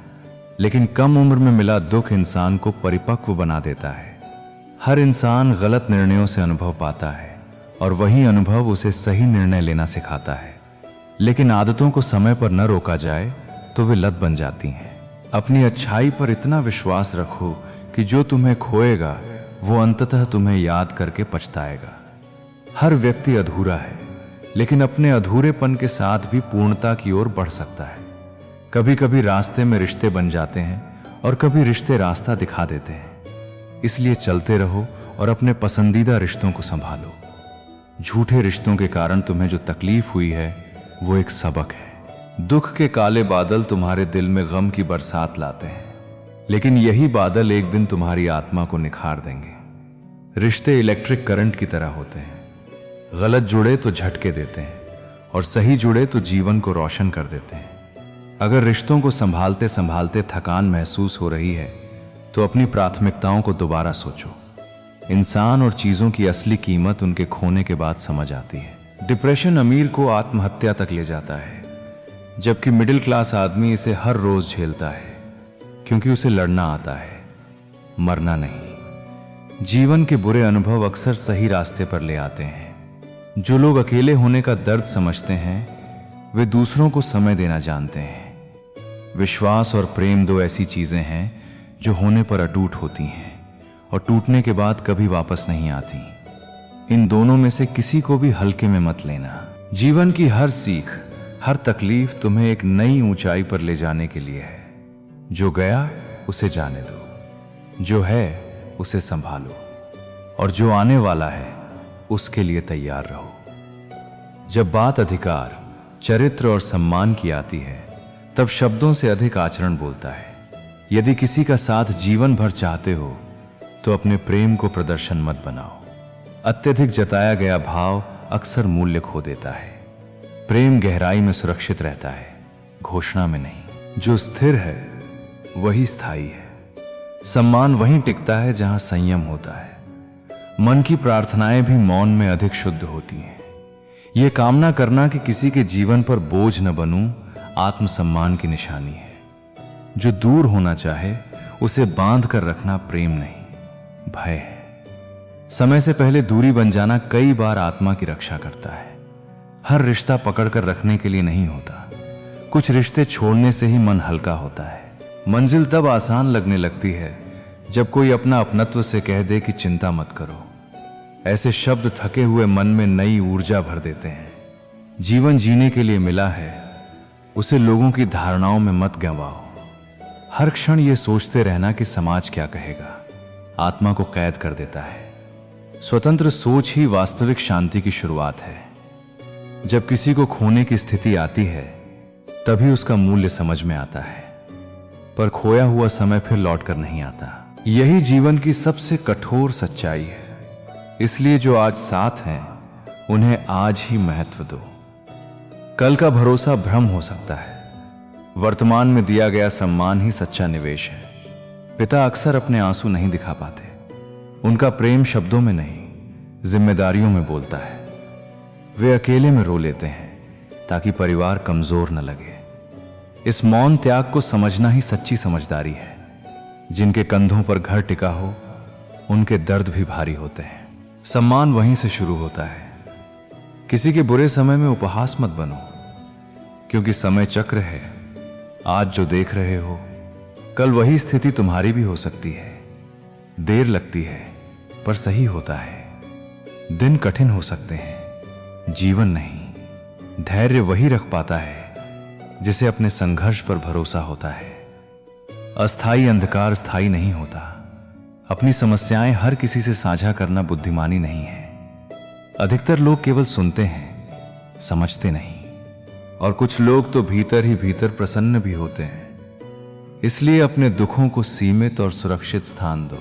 लेकिन कम उम्र में मिला दुख इंसान को परिपक्व बना देता है। हर इंसान गलत निर्णयों से अनुभव पाता है और वही अनुभव उसे सही निर्णय लेना सिखाता है। लेकिन आदतों को समय पर न रोका जाए तो वे लत बन जाती हैं। अपनी अच्छाई पर इतना विश्वास रखो कि जो तुम्हें खोएगा वो अंततः तुम्हें याद करके पछताएगा। हर व्यक्ति अधूरा है, लेकिन अपने अधूरेपन के साथ भी पूर्णता की ओर बढ़ सकता है। कभी कभी रास्ते में रिश्ते बन जाते हैं और कभी रिश्ते रास्ता दिखा देते हैं। इसलिए चलते रहो और अपने पसंदीदा रिश्तों को संभालो। झूठे रिश्तों के कारण तुम्हें जो तकलीफ हुई है वो एक सबक है। दुख के काले बादल तुम्हारे दिल में गम की बरसात लाते हैं, लेकिन यही बादल एक दिन तुम्हारी आत्मा को निखार देंगे। रिश्ते इलेक्ट्रिक करंट की तरह होते हैं। गलत जुड़े तो झटके देते हैं और सही जुड़े तो जीवन को रोशन कर देते हैं। अगर रिश्तों को संभालते संभालते थकान महसूस हो रही है तो अपनी प्राथमिकताओं को दोबारा सोचो। इंसान और चीजों की असली कीमत उनके खोने के बाद समझ आती है। डिप्रेशन अमीर को आत्महत्या तक ले जाता है, जबकि मिडिल क्लास आदमी इसे हर रोज झेलता है, क्योंकि उसे लड़ना आता है, मरना नहीं। जीवन के बुरे अनुभव अक्सर सही रास्ते पर ले आते हैं। जो लोग अकेले होने का दर्द समझते हैं वे दूसरों को समय देना जानते हैं। विश्वास और प्रेम दो ऐसी चीजें हैं जो होने पर अटूट होती हैं और टूटने के बाद कभी वापस नहीं आती। इन दोनों में से किसी को भी हल्के में मत लेना। जीवन की हर सीख, हर तकलीफ तुम्हें एक नई ऊंचाई पर ले जाने के लिए है। जो गया उसे जाने दो, जो है उसे संभालो, और जो आने वाला है उसके लिए तैयार रहो। जब बात अधिकार, चरित्र और सम्मान की आती है तब शब्दों से अधिक आचरण बोलता है। यदि किसी का साथ जीवन भर चाहते हो तो अपने प्रेम को प्रदर्शन मत बनाओ। अत्यधिक जताया गया भाव अक्सर मूल्य खो देता है। प्रेम गहराई में सुरक्षित रहता है, घोषणा में नहीं। जो स्थिर है वही स्थायी है। सम्मान वहीं टिकता है जहां संयम होता है। मन की प्रार्थनाएं भी मौन में अधिक शुद्ध होती हैं। यह कामना करना कि किसी के जीवन पर बोझ न बनूं आत्मसम्मान की निशानी है। जो दूर होना चाहे उसे बांध कर रखना प्रेम नहीं, भय है। समय से पहले दूरी बन जाना कई बार आत्मा की रक्षा करता है। हर रिश्ता पकड़कर रखने के लिए नहीं होता। कुछ रिश्ते छोड़ने से ही मन हल्का होता है। मंजिल तब आसान लगने लगती है जब कोई अपना अपनत्व से कह दे कि चिंता मत करो। ऐसे शब्द थके हुए मन में नई ऊर्जा भर देते हैं। जीवन जीने के लिए मिला है, उसे लोगों की धारणाओं में मत गंवाओ। हर क्षण ये सोचते रहना कि समाज क्या कहेगा, आत्मा को कैद कर देता है। स्वतंत्र सोच ही वास्तविक शांति की शुरुआत है। जब किसी को खोने की स्थिति आती है तभी उसका मूल्य समझ में आता है, पर खोया हुआ समय फिर लौट कर नहीं आता। यही जीवन की सबसे कठोर सच्चाई है। इसलिए जो आज साथ हैं उन्हें आज ही महत्व दो। कल का भरोसा भ्रम हो सकता है। वर्तमान में दिया गया सम्मान ही सच्चा निवेश है। पिता अक्सर अपने आंसू नहीं दिखा पाते। उनका प्रेम शब्दों में नहीं, जिम्मेदारियों में बोलता है। वे अकेले में रो लेते हैं ताकि परिवार कमजोर न लगे। इस मौन त्याग को समझना ही सच्ची समझदारी है। जिनके कंधों पर घर टिका हो उनके दर्द भी भारी होते हैं। सम्मान वहीं से शुरू होता है। किसी के बुरे समय में उपहास मत बनो, क्योंकि समय चक्र है। आज जो देख रहे हो कल वही स्थिति तुम्हारी भी हो सकती है। देर लगती है पर सही होता है। दिन कठिन हो सकते हैं, जीवन नहीं। धैर्य वही रख पाता है जिसे अपने संघर्ष पर भरोसा होता है। अस्थाई अंधकार स्थायी नहीं होता। अपनी समस्याएं हर किसी से साझा करना बुद्धिमानी नहीं है। अधिकतर लोग केवल सुनते हैं, समझते नहीं। और कुछ लोग तो भीतर ही भीतर प्रसन्न भी होते हैं। इसलिए अपने दुखों को सीमित और सुरक्षित स्थान दो।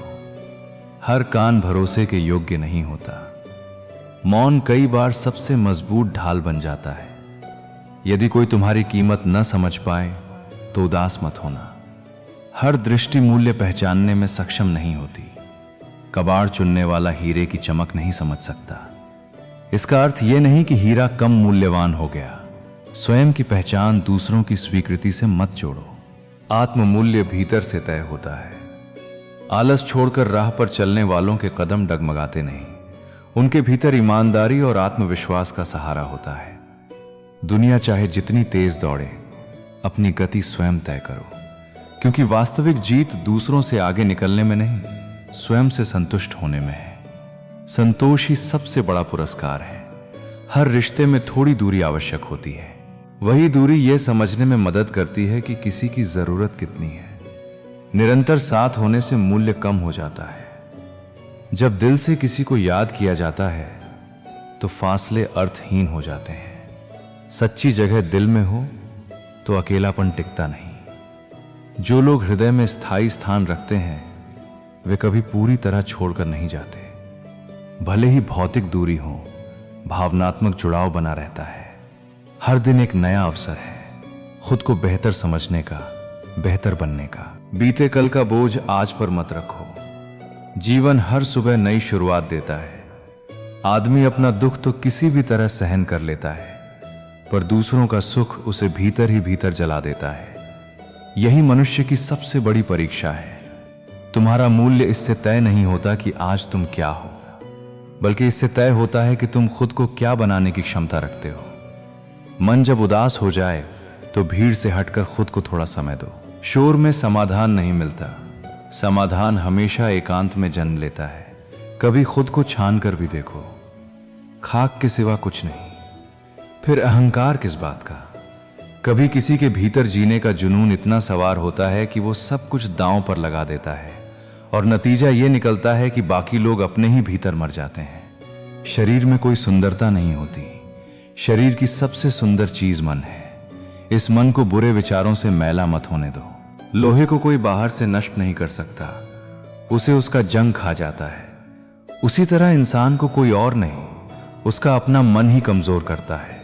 हर कान भरोसे के योग्य नहीं होता। मौन कई बार सबसे मजबूत ढाल बन जाता है। यदि कोई तुम्हारी कीमत न समझ पाए तो उदास मत होना। हर दृष्टि मूल्य पहचानने में सक्षम नहीं होती। कबाड़ चुनने वाला हीरे की चमक नहीं समझ सकता। इसका अर्थ यह नहीं कि हीरा कम मूल्यवान हो गया। स्वयं की पहचान दूसरों की स्वीकृति से मत जोड़ो। आत्ममूल्य भीतर से तय होता है। आलस छोड़कर राह पर चलने वालों के कदम डगमगाते नहीं। उनके भीतर ईमानदारी और आत्मविश्वास का सहारा होता है। दुनिया चाहे जितनी तेज दौड़े, अपनी गति स्वयं तय करो, क्योंकि वास्तविक जीत दूसरों से आगे निकलने में नहीं, स्वयं से संतुष्ट होने में है। संतोष ही सबसे बड़ा पुरस्कार है। हर रिश्ते में थोड़ी दूरी आवश्यक होती है। वही दूरी यह समझने में मदद करती है कि किसी की जरूरत कितनी है। निरंतर साथ होने से मूल्य कम हो जाता है। जब दिल से किसी को याद किया जाता है तो फासले अर्थहीन हो जाते हैं। सच्ची जगह दिल में हो तो अकेलापन टिकता नहीं। जो लोग हृदय में स्थायी स्थान रखते हैं वे कभी पूरी तरह छोड़कर नहीं जाते। भले ही भौतिक दूरी हो, भावनात्मक जुड़ाव बना रहता है। हर दिन एक नया अवसर है खुद को बेहतर समझने का, बेहतर बनने का। बीते कल का बोझ आज पर मत रखो। जीवन हर सुबह नई शुरुआत देता है। आदमी अपना दुख तो किसी भी तरह सहन कर लेता है, पर दूसरों का सुख उसे भीतर ही भीतर जला देता है। यही मनुष्य की सबसे बड़ी परीक्षा है। तुम्हारा मूल्य इससे तय नहीं होता कि आज तुम क्या हो, बल्कि इससे तय होता है कि तुम खुद को क्या बनाने की क्षमता रखते हो। मन जब उदास हो जाए तो भीड़ से हटकर खुद को थोड़ा समय दो। शोर में समाधान नहीं मिलता। समाधान हमेशा एकांत में जन्म लेता है। कभी खुद को छान कर भी देखो। खाक के सिवा कुछ नहीं, फिर अहंकार किस बात का। कभी किसी के भीतर जीने का जुनून इतना सवार होता है कि वो सब कुछ दांव पर लगा देता है, और नतीजा ये निकलता है कि बाकी लोग अपने ही भीतर मर जाते हैं। शरीर में कोई सुंदरता नहीं होती। शरीर की सबसे सुंदर चीज मन है। इस मन को बुरे विचारों से मैला मत होने दो। लोहे को कोई बाहर से नष्ट नहीं कर सकता, उसे उसका जंग खा जाता है। उसी तरह इंसान को कोई और नहीं, उसका अपना मन ही कमजोर करता है।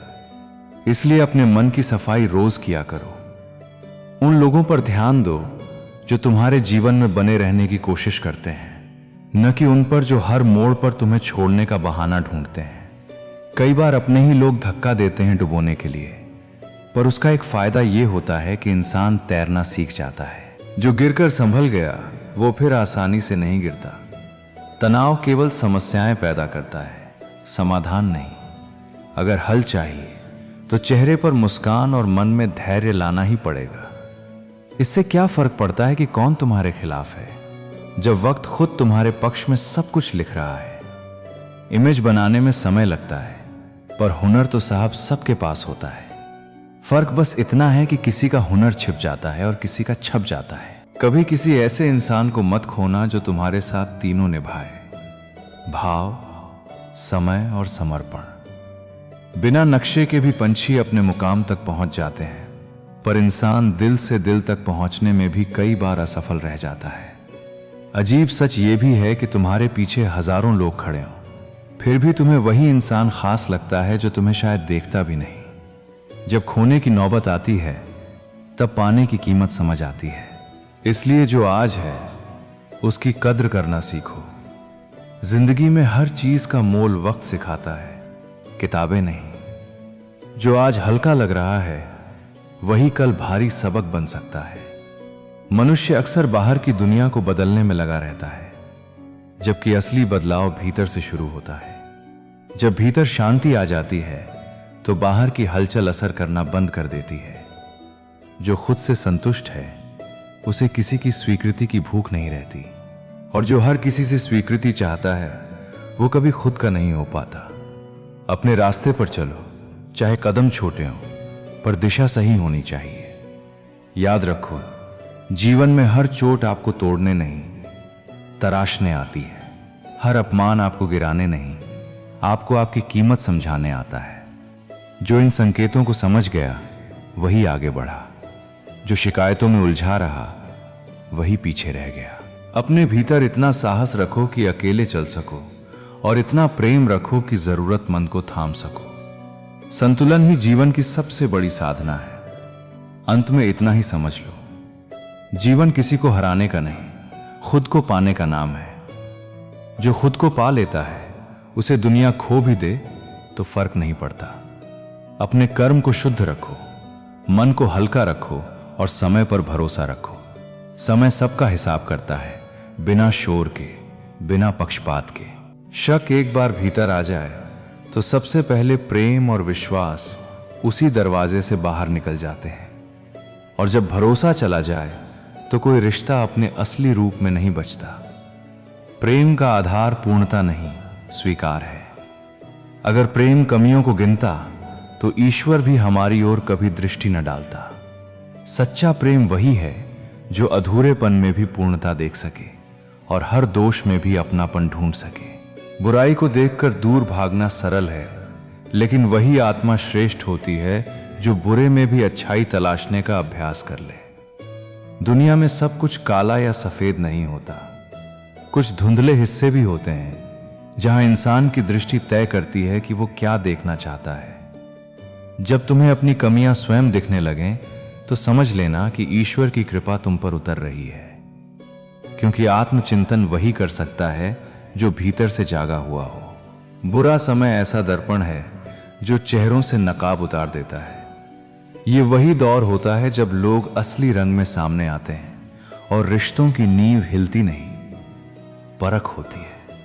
इसलिए अपने मन की सफाई रोज किया करो। उन लोगों पर ध्यान दो जो तुम्हारे जीवन में बने रहने की कोशिश करते हैं, न कि उन पर जो हर मोड़ पर तुम्हें छोड़ने का बहाना ढूंढते हैं। कई बार अपने ही लोग धक्का देते हैं डुबोने के लिए, पर उसका एक फायदा यह होता है कि इंसान तैरना सीख जाता है। जो गिरकर संभल गया वो फिर आसानी से नहीं गिरता। तनाव केवल समस्याएं पैदा करता है, समाधान नहीं। अगर हल चाहिए तो चेहरे पर मुस्कान और मन में धैर्य लाना ही पड़ेगा। इससे क्या फर्क पड़ता है कि कौन तुम्हारे खिलाफ है, जब वक्त खुद तुम्हारे पक्ष में सब कुछ लिख रहा है। इमेज बनाने में समय लगता है, पर हुनर तो साहब सबके पास होता है। फर्क बस इतना है कि किसी का हुनर छिप जाता है और किसी का छप जाता है। कभी किसी ऐसे इंसान को मत खोना जो तुम्हारे साथ तीनों निभाए, भाव, समय और समर्पण। बिना नक्शे के भी पंछी अपने मुकाम तक पहुंच जाते हैं, पर इंसान दिल से दिल तक पहुंचने में भी कई बार असफल रह जाता है। अजीब सच ये भी है कि तुम्हारे पीछे हजारों लोग खड़े हों, फिर भी तुम्हें वही इंसान खास लगता है जो तुम्हें शायद देखता भी नहीं। जब खोने की नौबत आती है तब पाने की कीमत समझ आती है। इसलिए जो आज है उसकी कद्र करना सीखो। जिंदगी में हर चीज का मोल वक्त सिखाता है, किताबें नहीं। जो आज हल्का लग रहा है वही कल भारी सबक बन सकता है। मनुष्य अक्सर बाहर की दुनिया को बदलने में लगा रहता है, जबकि असली बदलाव भीतर से शुरू होता है। जब भीतर शांति आ जाती है तो बाहर की हलचल असर करना बंद कर देती है। जो खुद से संतुष्ट है उसे किसी की स्वीकृति की भूख नहीं रहती, और जो हर किसी से स्वीकृति चाहता है वो कभी खुद का नहीं हो पाता। अपने रास्ते पर चलो, चाहे कदम छोटे हों, पर दिशा सही होनी चाहिए। याद रखो, जीवन में हर चोट आपको तोड़ने नहीं, तराशने आती है। हर अपमान आपको गिराने नहीं, आपको आपकी कीमत समझाने आता है। जो इन संकेतों को समझ गया वही आगे बढ़ा, जो शिकायतों में उलझा रहा वही पीछे रह गया। अपने भीतर इतना साहस रखो कि अकेले चल सको और इतना प्रेम रखो कि जरूरतमंद को थाम सको। संतुलन ही जीवन की सबसे बड़ी साधना है। अंत में इतना ही समझ लो, जीवन किसी को हराने का नहीं, खुद को पाने का नाम है। जो खुद को पा लेता है उसे दुनिया खो भी दे तो फर्क नहीं पड़ता। अपने कर्म को शुद्ध रखो, मन को हल्का रखो और समय पर भरोसा रखो। समय सबका हिसाब करता है, बिना शोर के, बिना पक्षपात के। शक एक बार भीतर आ जाए तो सबसे पहले प्रेम और विश्वास उसी दरवाजे से बाहर निकल जाते हैं। और जब भरोसा चला जाए तो कोई रिश्ता अपने असली रूप में नहीं बचता। प्रेम का आधार पूर्णता नहीं, स्वीकार है। अगर प्रेम कमियों को गिनता तो ईश्वर भी हमारी ओर कभी दृष्टि न डालता। सच्चा प्रेम वही है जो अधूरेपन में भी पूर्णता देख सके और हर दोष में भी अपनापन ढूंढ सके। बुराई को देखकर दूर भागना सरल है, लेकिन वही आत्मा श्रेष्ठ होती है जो बुरे में भी अच्छाई तलाशने का अभ्यास कर ले। दुनिया में सब कुछ काला या सफेद नहीं होता, कुछ धुंधले हिस्से भी होते हैं जहां इंसान की दृष्टि तय करती है कि वो क्या देखना चाहता है। जब तुम्हें अपनी कमियां स्वयं दिखने लगें तो समझ लेना कि ईश्वर की कृपा तुम पर उतर रही है, क्योंकि आत्मचिंतन वही कर सकता है जो भीतर से जागा हुआ हो। बुरा समय ऐसा दर्पण है जो चेहरों से नकाब उतार देता है। ये वही दौर होता है जब लोग असली रंग में सामने आते हैं और रिश्तों की नींव हिलती नहीं, परख होती है।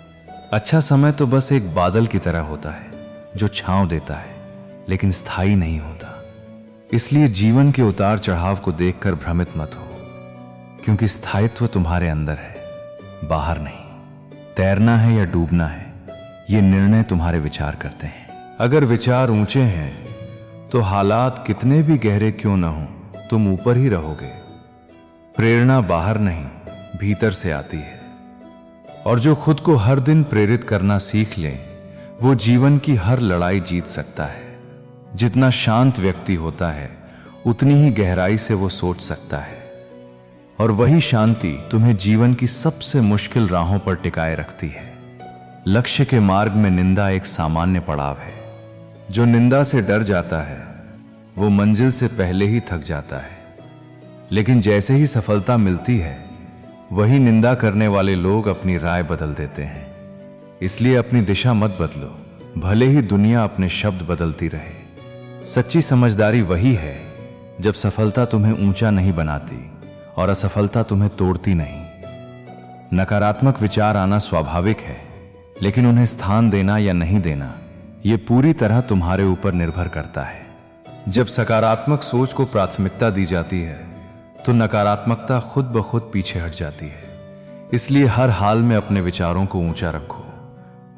अच्छा समय तो बस एक बादल की तरह होता है जो छांव देता है लेकिन स्थायी नहीं होता। इसलिए जीवन के उतार चढ़ाव को देखकर भ्रमित मत हो, क्योंकि स्थायित्व तुम्हारे अंदर है, बाहर नहीं। तैरना है या डूबना है, ये निर्णय तुम्हारे विचार करते हैं। अगर विचार ऊंचे हैं तो हालात कितने भी गहरे क्यों न हो, तुम ऊपर ही रहोगे। प्रेरणा बाहर नहीं, भीतर से आती है। और जो खुद को हर दिन प्रेरित करना सीख ले, वो जीवन की हर लड़ाई जीत सकता है। जितना शांत व्यक्ति होता है उतनी ही गहराई से वो सोच सकता है, और वही शांति तुम्हें जीवन की सबसे मुश्किल राहों पर टिकाए रखती है। लक्ष्य के मार्ग में निंदा एक सामान्य पड़ाव है। जो निंदा से डर जाता है वो मंजिल से पहले ही थक जाता है, लेकिन जैसे ही सफलता मिलती है वही निंदा करने वाले लोग अपनी राय बदल देते हैं। इसलिए अपनी दिशा मत बदलो, भले ही दुनिया अपने शब्द बदलती रहे। सच्ची समझदारी वही है जब सफलता तुम्हें ऊंचा नहीं बनाती और असफलता तुम्हें तोड़ती नहीं। नकारात्मक विचार आना स्वाभाविक है, लेकिन उन्हें स्थान देना या नहीं देना ये पूरी तरह तुम्हारे ऊपर निर्भर करता है। जब सकारात्मक सोच को प्राथमिकता दी जाती है तो नकारात्मकता खुद ब खुद पीछे हट जाती है। इसलिए हर हाल में अपने विचारों को ऊंचा रखो,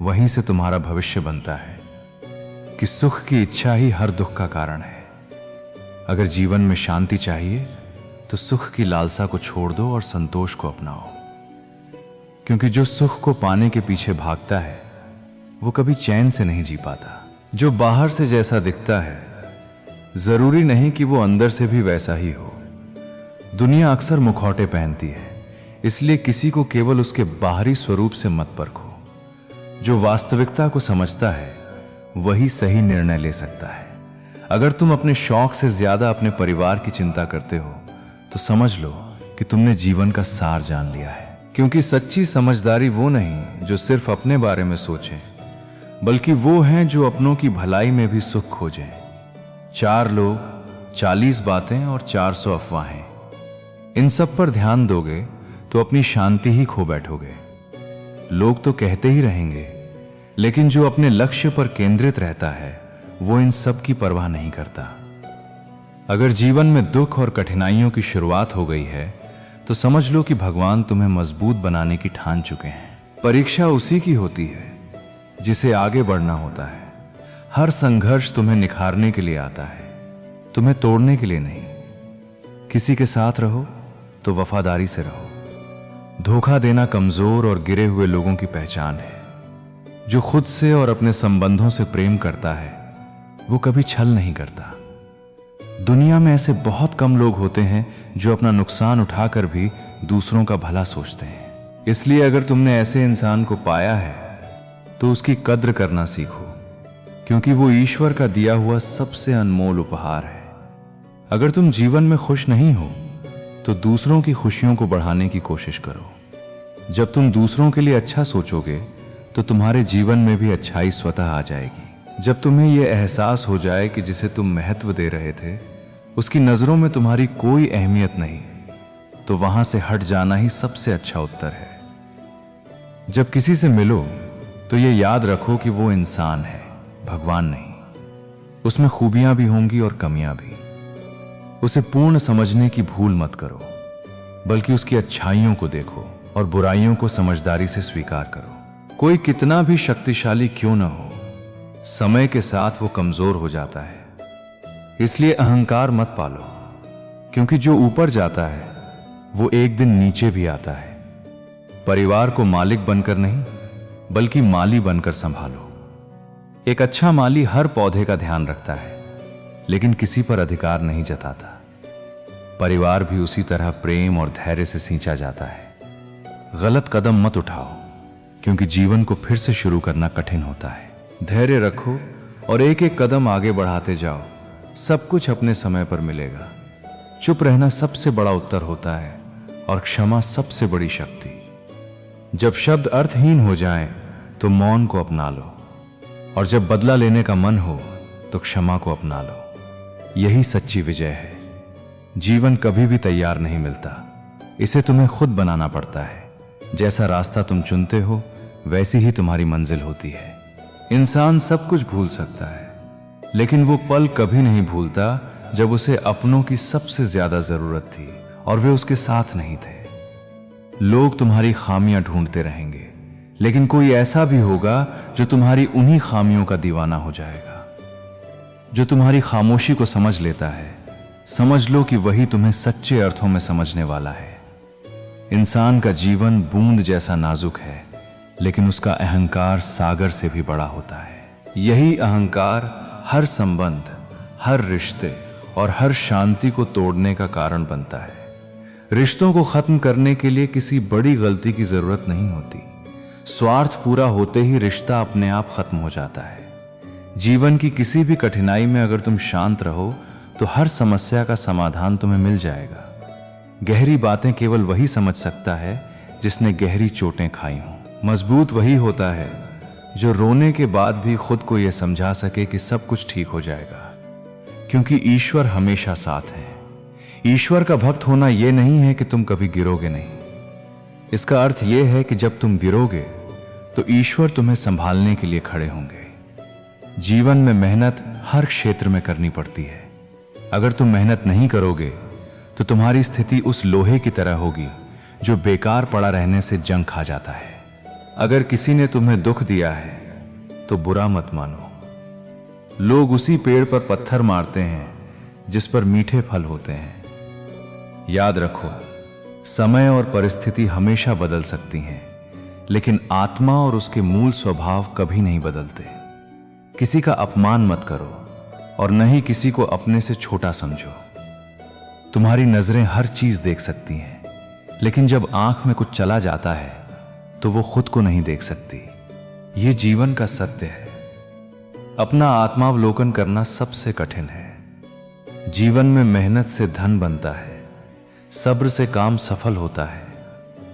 वहीं से तुम्हारा भविष्य बनता है। कि सुख की इच्छा ही हर दुख का कारण है। अगर जीवन में शांति चाहिए तो सुख की लालसा को छोड़ दो और संतोष को अपनाओ, क्योंकि जो सुख को पाने के पीछे भागता है वो कभी चैन से नहीं जी पाता। जो बाहर से जैसा दिखता है जरूरी नहीं कि वो अंदर से भी वैसा ही हो। दुनिया अक्सर मुखौटे पहनती है, इसलिए किसी को केवल उसके बाहरी स्वरूप से मत परखो। जो वास्तविकता को समझता है वही सही निर्णय ले सकता है। अगर तुम अपने शौक से ज्यादा अपने परिवार की चिंता करते हो तो समझ लो कि तुमने जीवन का सार जान लिया है। क्योंकि सच्ची समझदारी वो नहीं जो सिर्फ अपने बारे में सोचे, बल्कि वो हैं जो अपनों की भलाई में भी सुख खोजें। 4 लोग, 40 बातें और 400 अफवाहें, इन सब पर ध्यान दोगे तो अपनी शांति ही खो बैठोगे। लोग तो कहते ही रहेंगे, लेकिन जो अपने लक्ष्य पर केंद्रित रहता है वो इन सब की परवाह नहीं करता। अगर जीवन में दुख और कठिनाइयों की शुरुआत हो गई है तो समझ लो कि भगवान तुम्हें मजबूत बनाने की ठान चुके हैं। परीक्षा उसी की होती है जिसे आगे बढ़ना होता है। हर संघर्ष तुम्हें निखारने के लिए आता है, तुम्हें तोड़ने के लिए नहीं। किसी के साथ रहो तो वफादारी से रहो। धोखा देना कमजोर और गिरे हुए लोगों की पहचान है। जो खुद से और अपने संबंधों से प्रेम करता है वो कभी छल नहीं करता। दुनिया में ऐसे बहुत कम लोग होते हैं जो अपना नुकसान उठाकर भी दूसरों का भला सोचते हैं। इसलिए अगर तुमने ऐसे इंसान को पाया है तो उसकी कद्र करना सीखो, क्योंकि वो ईश्वर का दिया हुआ सबसे अनमोल उपहार है। अगर तुम जीवन में खुश नहीं हो तो दूसरों की खुशियों को बढ़ाने की कोशिश करो। जब तुम दूसरों के लिए अच्छा सोचोगे तो तुम्हारे जीवन में भी अच्छाई स्वतः आ जाएगी। जब तुम्हें यह एहसास हो जाए कि जिसे तुम महत्व दे रहे थे उसकी नजरों में तुम्हारी कोई अहमियत नहीं, तो वहां से हट जाना ही सबसे अच्छा उत्तर है। जब किसी से मिलो तो ये याद रखो कि वो इंसान है, भगवान नहीं। उसमें खूबियां भी होंगी और कमियां भी। उसे पूर्ण समझने की भूल मत करो, बल्कि उसकी अच्छाइयों को देखो और बुराइयों को समझदारी से स्वीकार करो। कोई कितना भी शक्तिशाली क्यों न हो, समय के साथ वो कमजोर हो जाता है। इसलिए अहंकार मत पालो, क्योंकि जो ऊपर जाता है वो एक दिन नीचे भी आता है। परिवार को मालिक बनकर नहीं, बल्कि माली बनकर संभालो। एक अच्छा माली हर पौधे का ध्यान रखता है, लेकिन किसी पर अधिकार नहीं जताता। परिवार भी उसी तरह प्रेम और धैर्य से सींचा जाता है। गलत कदम मत उठाओ, क्योंकि जीवन को फिर से शुरू करना कठिन होता है। धैर्य रखो और एक एक कदम आगे बढ़ाते जाओ। सब कुछ अपने समय पर मिलेगा। चुप रहना सबसे बड़ा उत्तर होता है और क्षमा सबसे बड़ी शक्ति। जब शब्द अर्थहीन हो जाएं, तो मौन को अपना लो, और जब बदला लेने का मन हो तो क्षमा को अपना लो। यही सच्ची विजय है। जीवन कभी भी तैयार नहीं मिलता, इसे तुम्हें खुद बनाना पड़ता है। जैसा रास्ता तुम चुनते हो वैसी ही तुम्हारी मंजिल होती है। इंसान सब कुछ भूल सकता है, लेकिन वो पल कभी नहीं भूलता जब उसे अपनों की सबसे ज्यादा जरूरत थी और वे उसके साथ नहीं थे। लोग तुम्हारी खामियां ढूंढते रहेंगे, लेकिन कोई ऐसा भी होगा जो तुम्हारी उन्हीं खामियों का दीवाना हो जाएगा। जो तुम्हारी खामोशी को समझ लेता है, समझ लो कि वही तुम्हें सच्चे अर्थों में समझने वाला है। इंसान का जीवन बूंद जैसा नाजुक है, लेकिन उसका अहंकार सागर से भी बड़ा होता है। यही अहंकार हर संबंध, हर रिश्ते और हर शांति को तोड़ने का कारण बनता है। रिश्तों को खत्म करने के लिए किसी बड़ी गलती की जरूरत नहीं होती। स्वार्थ पूरा होते ही रिश्ता अपने आप खत्म हो जाता है। जीवन की किसी भी कठिनाई में अगर तुम शांत रहो तो हर समस्या का समाधान तुम्हें मिल जाएगा। गहरी बातें केवल वही समझ सकता है जिसने गहरी चोटें खाई हों। मजबूत वही होता है जो रोने के बाद भी खुद को यह समझा सके कि सब कुछ ठीक हो जाएगा, क्योंकि ईश्वर हमेशा साथ है। ईश्वर का भक्त होना यह नहीं है कि तुम कभी गिरोगे नहीं। इसका अर्थ यह है कि जब तुम गिरोगे तो ईश्वर तुम्हें संभालने के लिए खड़े होंगे। जीवन में मेहनत हर क्षेत्र में करनी पड़ती है। अगर तुम मेहनत नहीं करोगे तो तुम्हारी स्थिति उस लोहे की तरह होगी जो बेकार पड़ा रहने से जंग खा जाता है। अगर किसी ने तुम्हें दुख दिया है तो बुरा मत मानो। लोग उसी पेड़ पर पत्थर मारते हैं जिस पर मीठे फल होते हैं। याद रखो, समय और परिस्थिति हमेशा बदल सकती हैं, लेकिन आत्मा और उसके मूल स्वभाव कभी नहीं बदलते। किसी का अपमान मत करो और न ही किसी को अपने से छोटा समझो। तुम्हारी नजरें हर चीज देख सकती हैं, लेकिन जब आंख में कुछ चला जाता है तो वो खुद को नहीं देख सकती। ये जीवन का सत्य है। अपना आत्मावलोकन करना सबसे कठिन है। जीवन में मेहनत से धन बनता है, सब्र से काम सफल होता है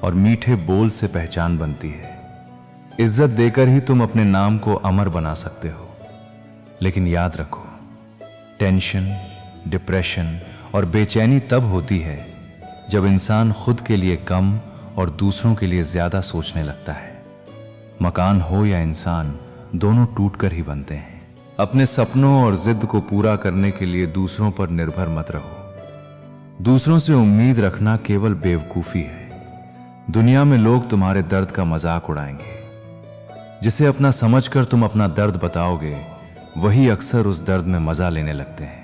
और मीठे बोल से पहचान बनती है। इज्जत देकर ही तुम अपने नाम को अमर बना सकते हो। लेकिन याद रखो, टेंशन, डिप्रेशन और बेचैनी तब होती है जब इंसान खुद के लिए कम और दूसरों के लिए ज्यादा सोचने लगता है। मकान हो या इंसान, दोनों टूटकर ही बनते हैं। अपने सपनों और जिद को पूरा करने के लिए दूसरों पर निर्भर मत रहो। दूसरों से उम्मीद रखना केवल बेवकूफी है। दुनिया में लोग तुम्हारे दर्द का मजाक उड़ाएंगे। जिसे अपना समझकर तुम अपना दर्द बताओगे, वही अक्सर उस दर्द में मजा लेने लगते हैं।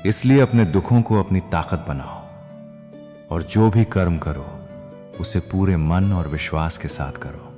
इसलिए अपने दुखों को अपनी ताकत बनाओ और जो भी कर्म करो उसे पूरे मन और विश्वास के साथ करो।